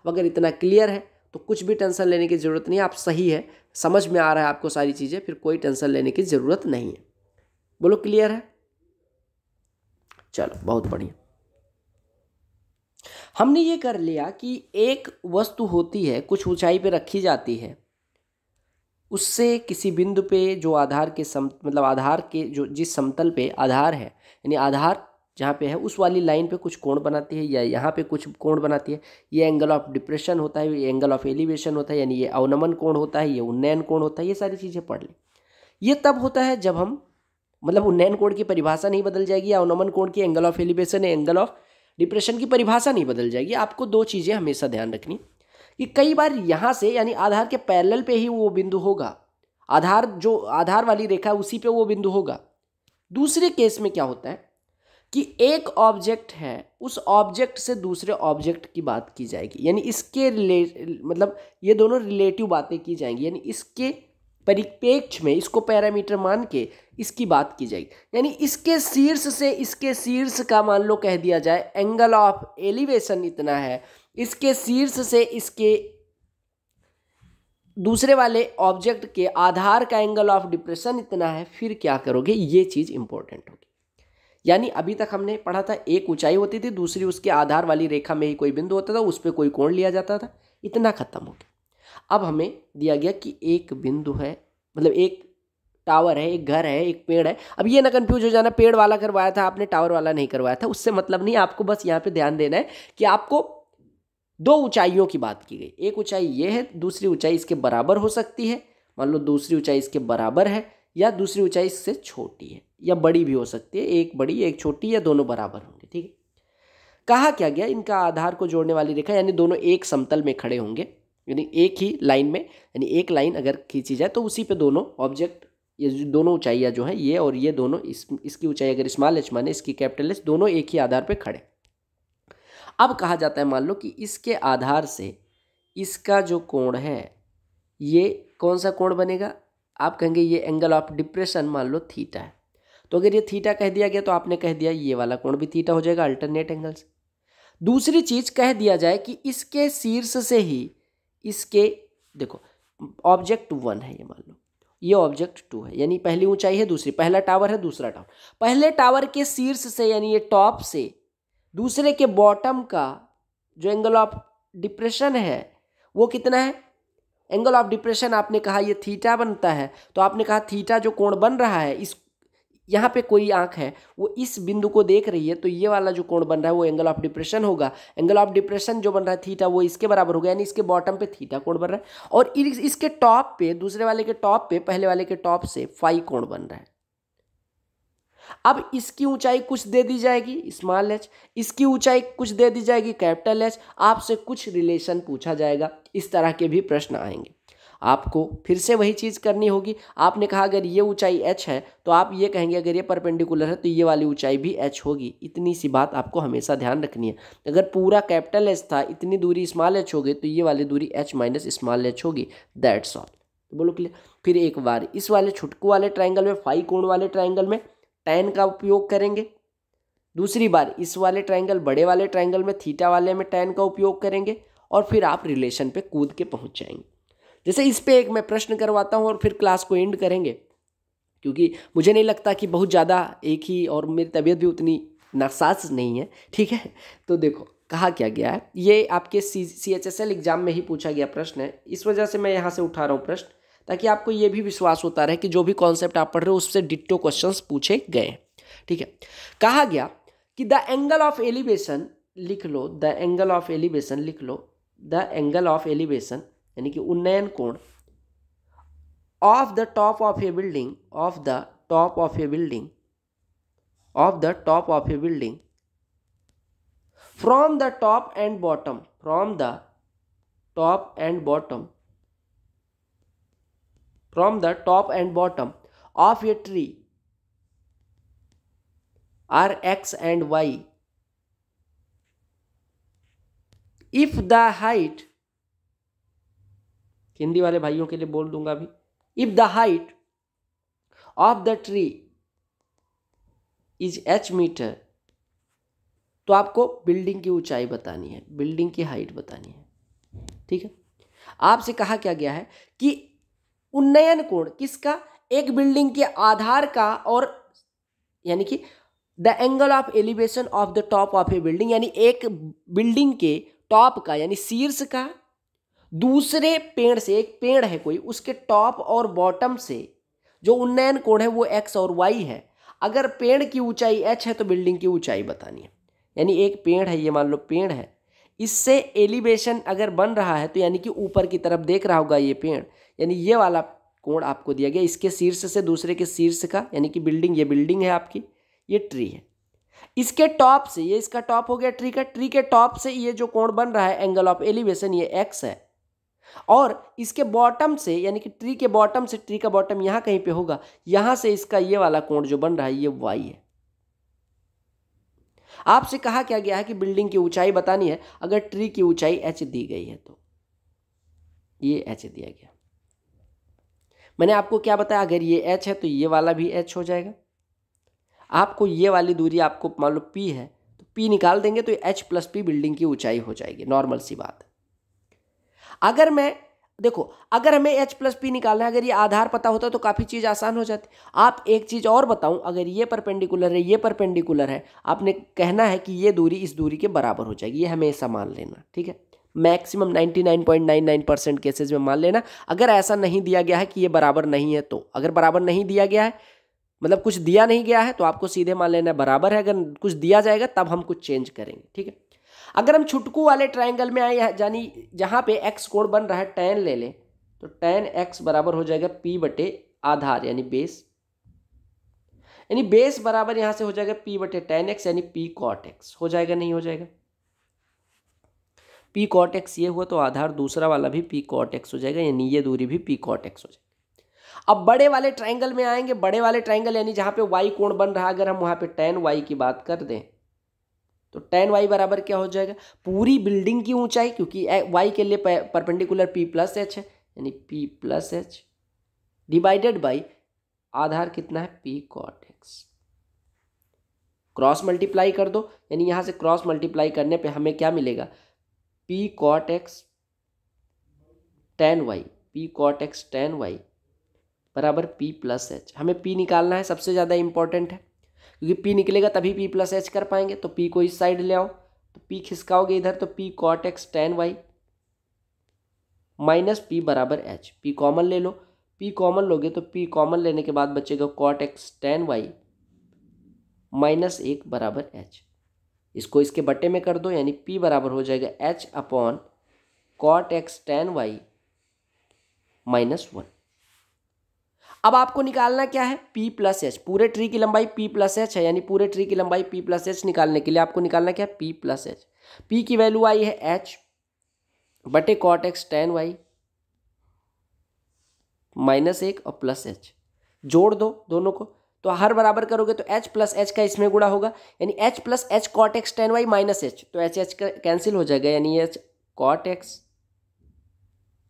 अगर इतना क्लियर है तो कुछ भी टेंशन लेने की ज़रूरत नहीं है, आप सही है, समझ में आ रहा है आपको सारी चीज़ें, फिर कोई टेंशन लेने की ज़रूरत नहीं है। बोलो क्लियर है? चलो बहुत बढ़िया। हमने ये कर लिया कि एक वस्तु होती है, कुछ ऊंचाई पे रखी जाती है, उससे किसी बिंदु पे जो आधार के मतलब आधार के जो जिस समतल पे आधार है, यानी आधार जहाँ पे है उस वाली लाइन पे कुछ कोण बनाती है, या यहाँ पे कुछ कोण बनाती है। ये एंगल ऑफ डिप्रेशन होता है, ये एंगल ऑफ एलिवेशन होता है, यानी ये अवनमन कोण होता है, ये उन्नयन कोण होता है। ये सारी चीज़ें पढ़ लें। ये तब होता है जब हम, मतलब उन्नयन कोण की परिभाषा नहीं बदल जाएगी, या अवनमन कोण की angle of elevation angle of depression की परिभाषा नहीं बदल जाएगी। आपको दो चीज़ें हमेशा ध्यान रखनी कि कई बार यहाँ से, यानी आधार के पैरेलल पे ही वो बिंदु होगा, आधार जो आधार वाली रेखा उसी पे वो बिंदु होगा। दूसरे केस में क्या होता है कि एक ऑब्जेक्ट है, उस ऑब्जेक्ट से दूसरे ऑब्जेक्ट की बात की जाएगी, यानी इसके मतलब ये दोनों रिलेटिव बातें की जाएंगी, यानी इसके परिप्रेक्ष्य में इसको पैरामीटर मान के इसकी बात की जाएगी। यानी इसके शीर्ष से इसके शीर्ष का मान लो कह दिया जाए एंगल ऑफ एलिवेशन इतना है, इसके शीर्ष से इसके दूसरे वाले ऑब्जेक्ट के आधार का एंगल ऑफ डिप्रेशन इतना है, फिर क्या करोगे, ये चीज़ इंपॉर्टेंट होगी। यानी अभी तक हमने पढ़ा था एक ऊंचाई होती थी, दूसरी उसके आधार वाली रेखा में ही कोई बिंदु होता था, उस पर कोई कोण लिया जाता था, इतना खत्म हो गया। अब हमें दिया गया कि एक बिंदु है, मतलब एक टावर है, एक घर है, एक पेड़ है। अब ये ना कंफ्यूज हो जाना, पेड़ वाला करवाया था आपने, टावर वाला नहीं करवाया था, उससे मतलब नहीं। आपको बस यहाँ पे ध्यान देना है कि आपको दो ऊंचाइयों की बात की गई। एक ऊंचाई ये है, दूसरी ऊंचाई इसके बराबर हो सकती है, मान लो दूसरी ऊंचाई इसके बराबर है, या दूसरी ऊंचाई इससे छोटी है या बड़ी भी हो सकती है, एक बड़ी एक छोटी, या दोनों बराबर होंगे। ठीक है, कहा क्या गया, इनका आधार को जोड़ने वाली रेखा, यानी दोनों एक समतल में खड़े होंगे, यानी एक ही लाइन में, यानी एक लाइन अगर खींची जाए तो उसी पे दोनों ऑब्जेक्ट, ये दोनों ऊंचाइयाँ जो हैं, ये और ये दोनों, इसकी ऊंचाई अगर स्मॉल एच माने इसकी कैपिटल एच, दोनों एक ही आधार पे खड़े। अब कहा जाता है मान लो कि इसके आधार से इसका जो कोण है, ये कौन सा कोण बनेगा, आप कहेंगे ये एंगल ऑफ डिप्रेशन मान लो थीटा है। तो अगर ये थीटा कह दिया गया तो आपने कह दिया ये वाला कोण भी थीटा हो जाएगा अल्टरनेट एंगल से। दूसरी चीज कह दिया जाए कि इसके शीर्ष से ही इसके, देखो ऑब्जेक्ट 1 है, ये मान लो ये ऑब्जेक्ट 2 है, यानी पहली ऊंचाई है, दूसरी, पहला टावर है, दूसरा टावर, पहले टावर के शीर्ष से यानी ये टॉप से दूसरे के बॉटम का जो एंगल ऑफ डिप्रेशन है वो कितना है, एंगल ऑफ डिप्रेशन आपने कहा ये थीटा बनता है, तो आपने कहा थीटा जो कोण बन रहा है, इस यहाँ पे कोई आंख है वो इस बिंदु को देख रही है, तो ये वाला जो कोण बन रहा है वो एंगल ऑफ डिप्रेशन होगा। एंगल ऑफ डिप्रेशन जो बन रहा है थीटा वो इसके बराबर होगा, यानी इसके बॉटम पे थीटा कोण बन रहा है, और इसके टॉप पे, दूसरे वाले के टॉप पे पहले वाले के टॉप से फाई कोण बन रहा है। अब इसकी ऊंचाई कुछ दे दी जाएगी स्मॉल एच, इसकी ऊंचाई कुछ दे दी जाएगी कैपिटल एच, आपसे कुछ रिलेशन पूछा जाएगा। इस तरह के भी प्रश्न आएंगे। आपको फिर से वही चीज़ करनी होगी। आपने कहा अगर ये ऊंचाई एच है तो आप ये कहेंगे अगर ये परपेंडिकुलर है तो ये वाली ऊंचाई भी एच होगी। इतनी सी बात आपको हमेशा ध्यान रखनी है। अगर पूरा कैपिटल एच था, इतनी दूरी स्मॉल एच हो गई, तो ये वाली दूरी एच माइनस स्मॉल एच होगी। That's all. बोलो क्लियर। फिर एक बार इस वाले छुटकू वाले ट्राइंगल में, फाई कोण वाले ट्राइंगल में tan का उपयोग करेंगे। दूसरी बार इस वाले ट्राइंगल, बड़े वाले ट्राइंगल में, थीटा वाले में tan का उपयोग करेंगे। और फिर आप रिलेशन पे कूद के पहुंच जाएंगे। जैसे इस पे एक मैं प्रश्न करवाता हूं और फिर क्लास को एंड करेंगे, क्योंकि मुझे नहीं लगता कि बहुत ज़्यादा एक ही, और मेरी तबीयत भी उतनी नासाज नहीं है, ठीक है। तो देखो कहा क्या गया है, ये आपके CHSL एग्जाम में ही पूछा गया प्रश्न है, इस वजह से मैं यहाँ से उठा रहा हूँ प्रश्न, ताकि आपको ये भी विश्वास होता रहे कि जो भी कॉन्सेप्ट आप पढ़ रहे हो उससे डिट्टो क्वेश्चंस पूछे गए। ठीक है। कहा गया कि द एंगल ऑफ एलिवेशन, लिख लो द एंगल ऑफ एलिवेशन, लिख लो द एंगल ऑफ एलिवेशन यानी कि उन्नयन कोण of the top of A building, of the top of A building, of the top of A building from the top and bottom, from the top and bottom, from the top and bottom of a tree are x and y if the height, Hindi वाले भाइयों के लिए बोल दूंगा अभी, if the height of the tree is h metre, तो आपको building की ऊंचाई बतानी है, बिल्डिंग की हाइट बतानी है। ठीक है। आपसे कहा क्या गया है कि उन्नयन कोण किसका, एक बिल्डिंग के आधार का, और यानी कि the angle of elevation of the top of A building, यानी एक बिल्डिंग के टॉप का यानी शीर्ष का, दूसरे पेड़ से, एक पेड़ है कोई, उसके टॉप और बॉटम से जो उन्नयन कोण है वो x और y है। अगर पेड़ की ऊंचाई h है तो बिल्डिंग की ऊंचाई बतानी है। यानी एक पेड़ है, ये मान लो पेड़ है, इससे एलिवेशन अगर बन रहा है तो यानी कि ऊपर की तरफ देख रहा होगा ये पेड़, यानी ये वाला कोण आपको दिया गया, इसके शीर्ष से दूसरे के शीर्ष का, यानी कि बिल्डिंग, ये बिल्डिंग है आपकी, ये ट्री है, इसके टॉप से, ये इसका टॉप हो गया ट्री का, ट्री के टॉप से ये जो कोण बन रहा है एंगल ऑफ एलिवेशन, ये एक्स है, और इसके बॉटम से यानी कि ट्री के बॉटम से, ट्री का बॉटम यहाँ कहीं पे होगा, यहाँ से इसका ये वाला कोण जो बन रहा है ये वाई है। आपसे कहा क्या गया है कि बिल्डिंग की ऊंचाई बतानी है। अगर ट्री की ऊंचाई एच दी गई है तो ये एच दिया गया। मैंने आपको क्या बताया, अगर ये एच है तो ये वाला भी एच हो जाएगा। आपको ये वाली दूरी, आपको मान लो पी है तो पी निकाल देंगे तो एच प्लस पी बिल्डिंग की ऊंचाई हो जाएगी, नॉर्मल सी बात है। अगर मैं देखो, अगर हमें एच प्लस पी निकालना है, अगर ये आधार पता होता तो काफ़ी चीज़ आसान हो जाती। आप एक चीज़ और बताऊं, अगर ये परपेंडिकुलर है, ये परपेंडिकुलर है, आपने कहना है कि ये दूरी इस दूरी के बराबर हो जाएगी, ये हमेशा मान लेना। ठीक है। मैक्सिमम 99.99% केसेज में मान लेना। अगर ऐसा नहीं दिया गया है कि ये बराबर नहीं है, तो अगर बराबर नहीं दिया गया है, मतलब कुछ दिया नहीं गया है, तो आपको सीधे मान लेना बराबर है। अगर कुछ दिया जाएगा तब हम कुछ चेंज करेंगे। ठीक है। अगर हम छुटकू वाले ट्रायंगल में आए, यानी जहाँ पे x कोण बन रहा है, tan ले लें तो tan x बराबर हो जाएगा p बटे आधार यानी बेस, यानी बेस बराबर यहाँ से हो जाएगा p बटे tan x यानी p cot x हो जाएगा, नहीं हो जाएगा। p cot x ये हुआ तो आधार दूसरा वाला भी p cot x हो जाएगा, यानी ये दूरी भी p cot x हो जाएगी। अब बड़े वाले ट्रायंगल में आएंगे। बड़े वाले ट्रायंगल यानी जहाँ पे y कोण बन रहा है, अगर हम वहाँ पे tan y की बात कर दें तो tan y बराबर क्या हो जाएगा, पूरी बिल्डिंग की ऊंचाई, क्योंकि y के लिए परपेंडिकुलर p प्लस एच है, यानी p plus H divided by आधार कितना है p cot x। Cross multiply कर दो, यानी यहाँ से क्रॉस मल्टीप्लाई करने पे हमें क्या मिलेगा, p cot x tan y, p cot x tan y बराबर p प्लस एच। हमें p निकालना है, सबसे ज़्यादा इंपॉर्टेंट है, क्योंकि p निकलेगा तभी p प्लस एच कर पाएंगे। तो p को इस साइड ले आओ तो p खिसकाओगे इधर तो p cot x tan y minus p बराबर h। p कॉमन ले लो, p कॉमन लोगे तो p कॉमन लेने के बाद बचेगा cot x tan y minus 1 बराबर h। इसको इसके बटे में कर दो, यानी p बराबर हो जाएगा h upon cot x tan y minus 1। अब आपको निकालना क्या है, p प्लस एच। पूरे ट्री की लंबाई p प्लस एच है, यानी पूरे ट्री की लंबाई p प्लस एच निकालने के लिए आपको निकालना क्या है, p प्लस एच। p की वैल्यू आई है h बटे cot x tan y minus एक और प्लस एच, जोड़ दो दोनों को, तो हर बराबर करोगे तो h प्लस एच का इसमें गुणा होगा, यानी h plus h cot x tan y minus h, तो एच एच कैंसिल हो जाएगा, यानी h cot x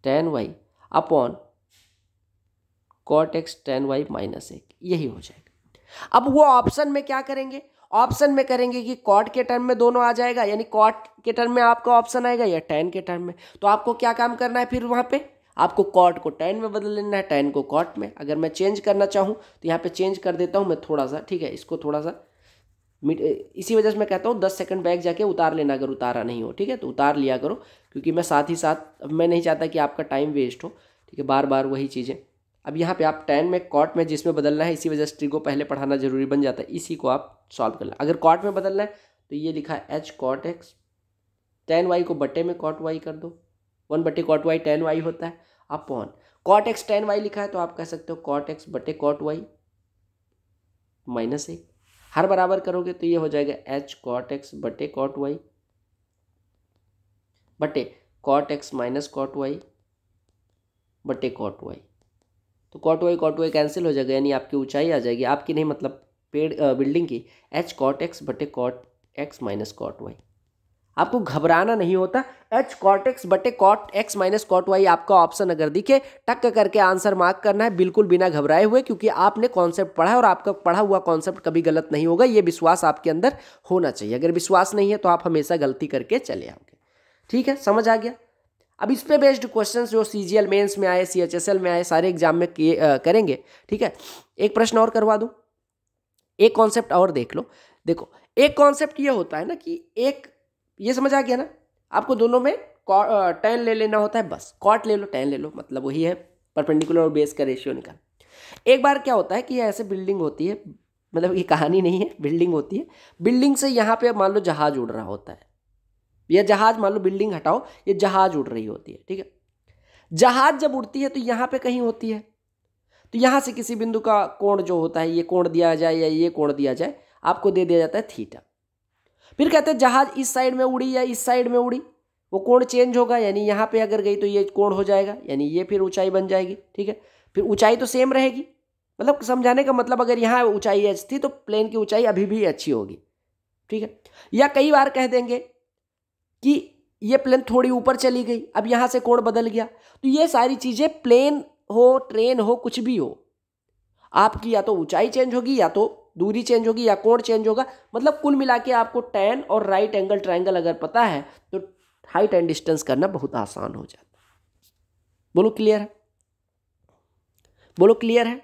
tan y upon cot x tan y minus एक, यही हो जाएगा। अब वो ऑप्शन में क्या करेंगे, ऑप्शन में करेंगे कि कॉट के टर्म में दोनों आ जाएगा, यानी कॉट के टर्म में आपका ऑप्शन आएगा या टेन के टर्म में। तो आपको क्या काम करना है फिर वहाँ पे, आपको कॉट को टेन में बदल लेना है, टेन को कॉट में। अगर मैं चेंज करना चाहूँ तो यहाँ पे चेंज कर देता हूँ मैं थोड़ा सा, ठीक है, इसको थोड़ा सा इसी वजह से मैं कहता हूँ 10 सेकंड बैक जाके उतार लेना, अगर उतारा नहीं हो, ठीक है, तो उतार लिया करो, क्योंकि मैं साथ ही साथ मैं नहीं चाहता कि आपका टाइम वेस्ट हो, ठीक है, बार बार वही चीज़ें। अब यहाँ पे आप टेन में कॉट में जिसमें बदलना है, इसी वजह से ट्री को पहले पढ़ाना जरूरी बन जाता है, इसी को आप सॉल्व कर लें। अगर कॉट में बदलना है तो ये लिखा है h cot x, tan y को बटे में कॉट वाई कर दो, 1 बटे कॉट वाई टेन वाई होता है, upon cot x tan y लिखा है तो आप कह सकते हो कॉट एक्स बटे कॉट वाई माइनस एक, हर बराबर करोगे तो ये हो जाएगा एच कॉट एक्स बटे कॉट वाई बटे cot x minus cot y बटे कॉट वाई। तो कॉट वाई कैंसिल हो जाएगा, यानी आपकी ऊंचाई आ जाएगी, आपकी नहीं मतलब पेड़ बिल्डिंग की, एच कॉट एक्स बटे cot x minus cot y. आपको घबराना नहीं होता, एच कॉट एक्स बटे cot x minus cot y आपका ऑप्शन अगर दिखे टक करके आंसर मार्क करना है, बिल्कुल बिना घबराए हुए, क्योंकि आपने कॉन्सेप्ट पढ़ा है और आपका पढ़ा हुआ कॉन्सेप्ट कभी गलत नहीं होगा, ये विश्वास आपके अंदर होना चाहिए। अगर विश्वास नहीं है तो आप हमेशा गलती करके चले आओगे, ठीक है, समझ आ गया। अब इस पे बेस्ड क्वेश्चन जो CGL मेंस में आए, CHSL में आए, सारे एग्जाम में करेंगे, ठीक है। एक प्रश्न और करवा दूं, एक कॉन्सेप्ट और देख लो। देखो एक कॉन्सेप्ट ये होता है ना कि एक, ये समझ आ गया ना, आपको दोनों में टेन ले लेना होता है, बस कॉट ले लो टेन ले लो, मतलब वही है परपेंडिकुलर और बेस का रेशियो निकाल। एक बार क्या होता है कि ऐसे बिल्डिंग होती है, मतलब ये कहानी नहीं है, बिल्डिंग होती है, बिल्डिंग से यहाँ पे मान लो जहाज उड़ रहा होता है, यह जहाज मान लो, बिल्डिंग हटाओ, ये जहाज उड़ रही होती है, ठीक है। जहाज जब उड़ती है तो यहाँ पे कहीं होती है, तो यहाँ से किसी बिंदु का कोण जो होता है, ये कोण दिया जाए या ये कोण दिया जाए, आपको दे दिया जाता है थीटा। फिर कहते हैं जहाज इस साइड में उड़ी या इस साइड में उड़ी, वो कोण चेंज होगा, यानी यहाँ पे अगर गई तो ये कोण हो जाएगा, यानी ये फिर ऊंचाई बन जाएगी, ठीक है। फिर ऊंचाई तो सेम रहेगी, मतलब समझाने का मतलब अगर यहाँ ऊंचाई एच थी तो प्लेन की ऊंचाई अभी भी अच्छी होगी, ठीक है। या कई बार कह देंगे कि ये प्लेन थोड़ी ऊपर चली गई, अब यहाँ से कोण बदल गया, तो ये सारी चीजें प्लेन हो, ट्रेन हो, कुछ भी हो, आपकी या तो ऊंचाई चेंज होगी, या तो दूरी चेंज होगी, या कोण चेंज होगा। मतलब कुल मिला के आपको टैन और राइट एंगल ट्रायंगल अगर पता है तो हाइट एंड डिस्टेंस करना बहुत आसान हो जाता है। बोलो क्लियर है, बोलो क्लियर है,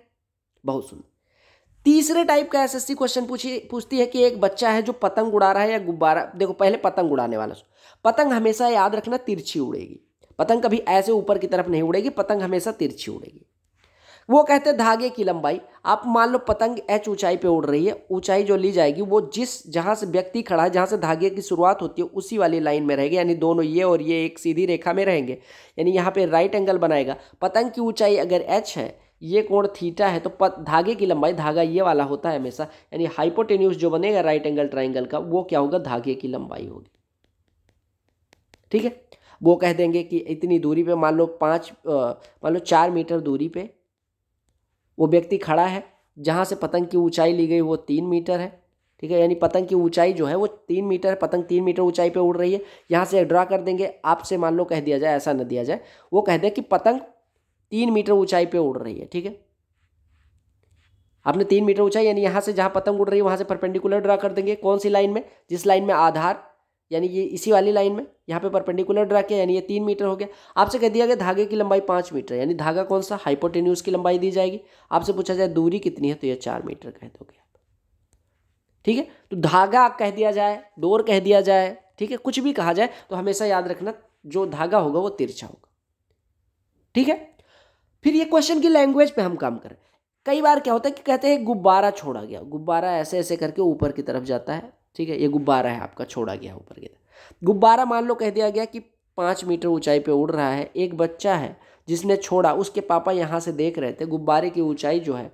बहुत सुंदर। तीसरे टाइप का एसएससी क्वेश्चन पूछती है कि एक बच्चा है जो पतंग उड़ा रहा है या गुब्बारा। देखो पहले पतंग उड़ाने वाला, पतंग हमेशा याद रखना तिरछी उड़ेगी, पतंग कभी ऐसे ऊपर की तरफ नहीं उड़ेगी, पतंग हमेशा तिरछी उड़ेगी। वो कहते हैं धागे की लंबाई, आप मान लो पतंग h ऊंचाई पे उड़ रही है, ऊंचाई जो ली जाएगी वो जहां से व्यक्ति खड़ा है, जहां से धागे की शुरुआत होती है उसी वाली लाइन में रहेगी, यानी दोनों ये और ये एक सीधी रेखा में रहेंगे, यानी यहाँ पे राइट एंगल बनाएगा। पतंग की ऊंचाई अगर h है, ये कोण थीटा है, तो धागे की लंबाई, धागा ये वाला होता है हमेशा, यानी हाइपोटेन्यूज जो बनेगा राइट एंगल ट्राइंगल का, वो क्या होगा, धागे की लंबाई होगी, ठीक है। वो कह देंगे कि इतनी दूरी पे, मान लो 4 मीटर दूरी पे वो व्यक्ति खड़ा है, जहाँ से पतंग की ऊंचाई ली गई वो 3 मीटर है, ठीक है, यानी पतंग की ऊंचाई जो है वो 3 मीटर है, पतंग 3 मीटर ऊंचाई पे उड़ रही है। यहाँ से ड्रा कर देंगे, आपसे मान लो कह दिया जाए, ऐसा न दिया जाए, वो कह दे कि पतंग 3 मीटर ऊंचाई पे उड़ रही है, ठीक है। आपने 3 मीटर ऊंचाई, यानी यहाँ से जहाँ पतंग उड़ रही है वहाँ से परपेंडिकुलर ड्रा कर देंगे, कौन सी लाइन में, जिस लाइन में आधार, यानी ये इसी वाली लाइन में यहाँ पे परपेंडिकुलर ड्रा किया, यानी ये 3 मीटर हो गया। आपसे कह दिया गया धागे की लंबाई 5 मीटर, यानी धागा कौन सा, हाइपोटेन्यूज की लंबाई दी जाएगी। आपसे पूछा जाए दूरी कितनी है, तो ये 4 मीटर कह दोगे आप, ठीक है। तो धागा कह दिया जाए, डोर कह दिया जाए, ठीक है, कुछ भी कहा जाए तो हमेशा याद रखना जो धागा होगा वो तिरछा होगा, ठीक है। फिर ये क्वेश्चन की लैंग्वेज पे हम काम करें। कई बार क्या होता है कि कहते हैं गुब्बारा छोड़ा गया, गुब्बारा ऐसे ऐसे करके ऊपर की तरफ जाता है, ठीक है, ये गुब्बारा है आपका, छोड़ा गया ऊपर की तरफ। गुब्बारा मान लो कह दिया गया कि 5 मीटर ऊंचाई पे उड़ रहा है, एक बच्चा है जिसने छोड़ा उसके पापा यहाँ से देख रहे थे गुब्बारे की ऊंचाई जो है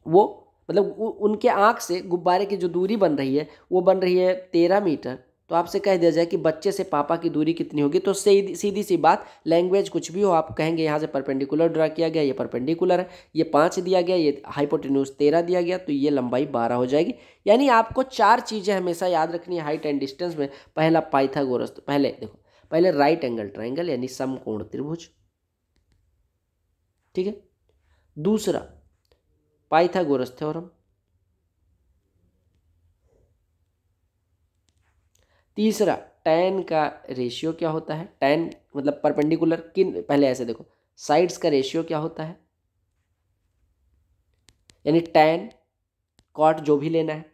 वो मतलब उनके आँख से गुब्बारे की जो दूरी बन रही है वो बन रही है 13 मीटर। तो आपसे कह दिया जाए कि बच्चे से पापा की दूरी कितनी होगी, तो सीधी सी बात, लैंग्वेज कुछ भी हो आप कहेंगे यहाँ से परपेंडिकुलर ड्रा किया गया, ये परपेंडिकुलर है, ये 5 दिया गया, ये हाइपोटेन्यूज 13 दिया गया, तो ये लंबाई 12 हो जाएगी। यानी आपको 4 चीज़ें हमेशा याद रखनी है हाइट एंड डिस्टेंस में। पहला पाइथागोरस, पहले देखो, पहले राइट एंगल ट्राइंगल यानी समकोण त्रिभुज, ठीक है। दूसरा पाइथागोरस थ्योरम। तीसरा टैन का रेशियो क्या होता है, टैन मतलब परपेंडिकुलर किन, पहले ऐसे देखो साइड्स का रेशियो क्या होता है, यानी टैन कॉट जो भी लेना है।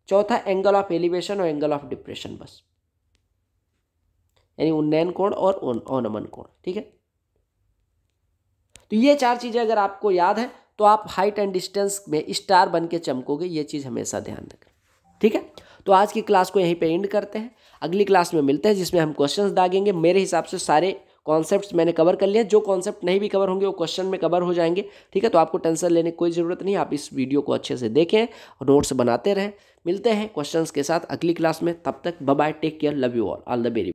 चौथा एंगल ऑफ एलिवेशन और एंगल ऑफ डिप्रेशन, बस यानी उन्नयन कोण और अवनमन कोण, ठीक है। तो ये 4 चीजें अगर आपको याद है तो आप हाइट एंड डिस्टेंस में स्टार बन के चमकोगे, ये चीज हमेशा ध्यान रखें, ठीक है। तो आज की क्लास को यहीं पे एंड करते हैं, अगली क्लास में मिलते हैं जिसमें हम क्वेश्चंस दागेंगे। मेरे हिसाब से सारे कॉन्सेप्ट्स मैंने कवर कर लिए, जो कॉन्सेप्ट नहीं भी कवर होंगे वो क्वेश्चन में कवर हो जाएंगे, ठीक है। तो आपको टेंशन लेने की कोई ज़रूरत नहीं, आप इस वीडियो को अच्छे से देखें और नोट्स बनाते रहें। मिलते हैं क्वेश्चंस के साथ अगली क्लास में, तब तक bye bye, take care, love you all the very.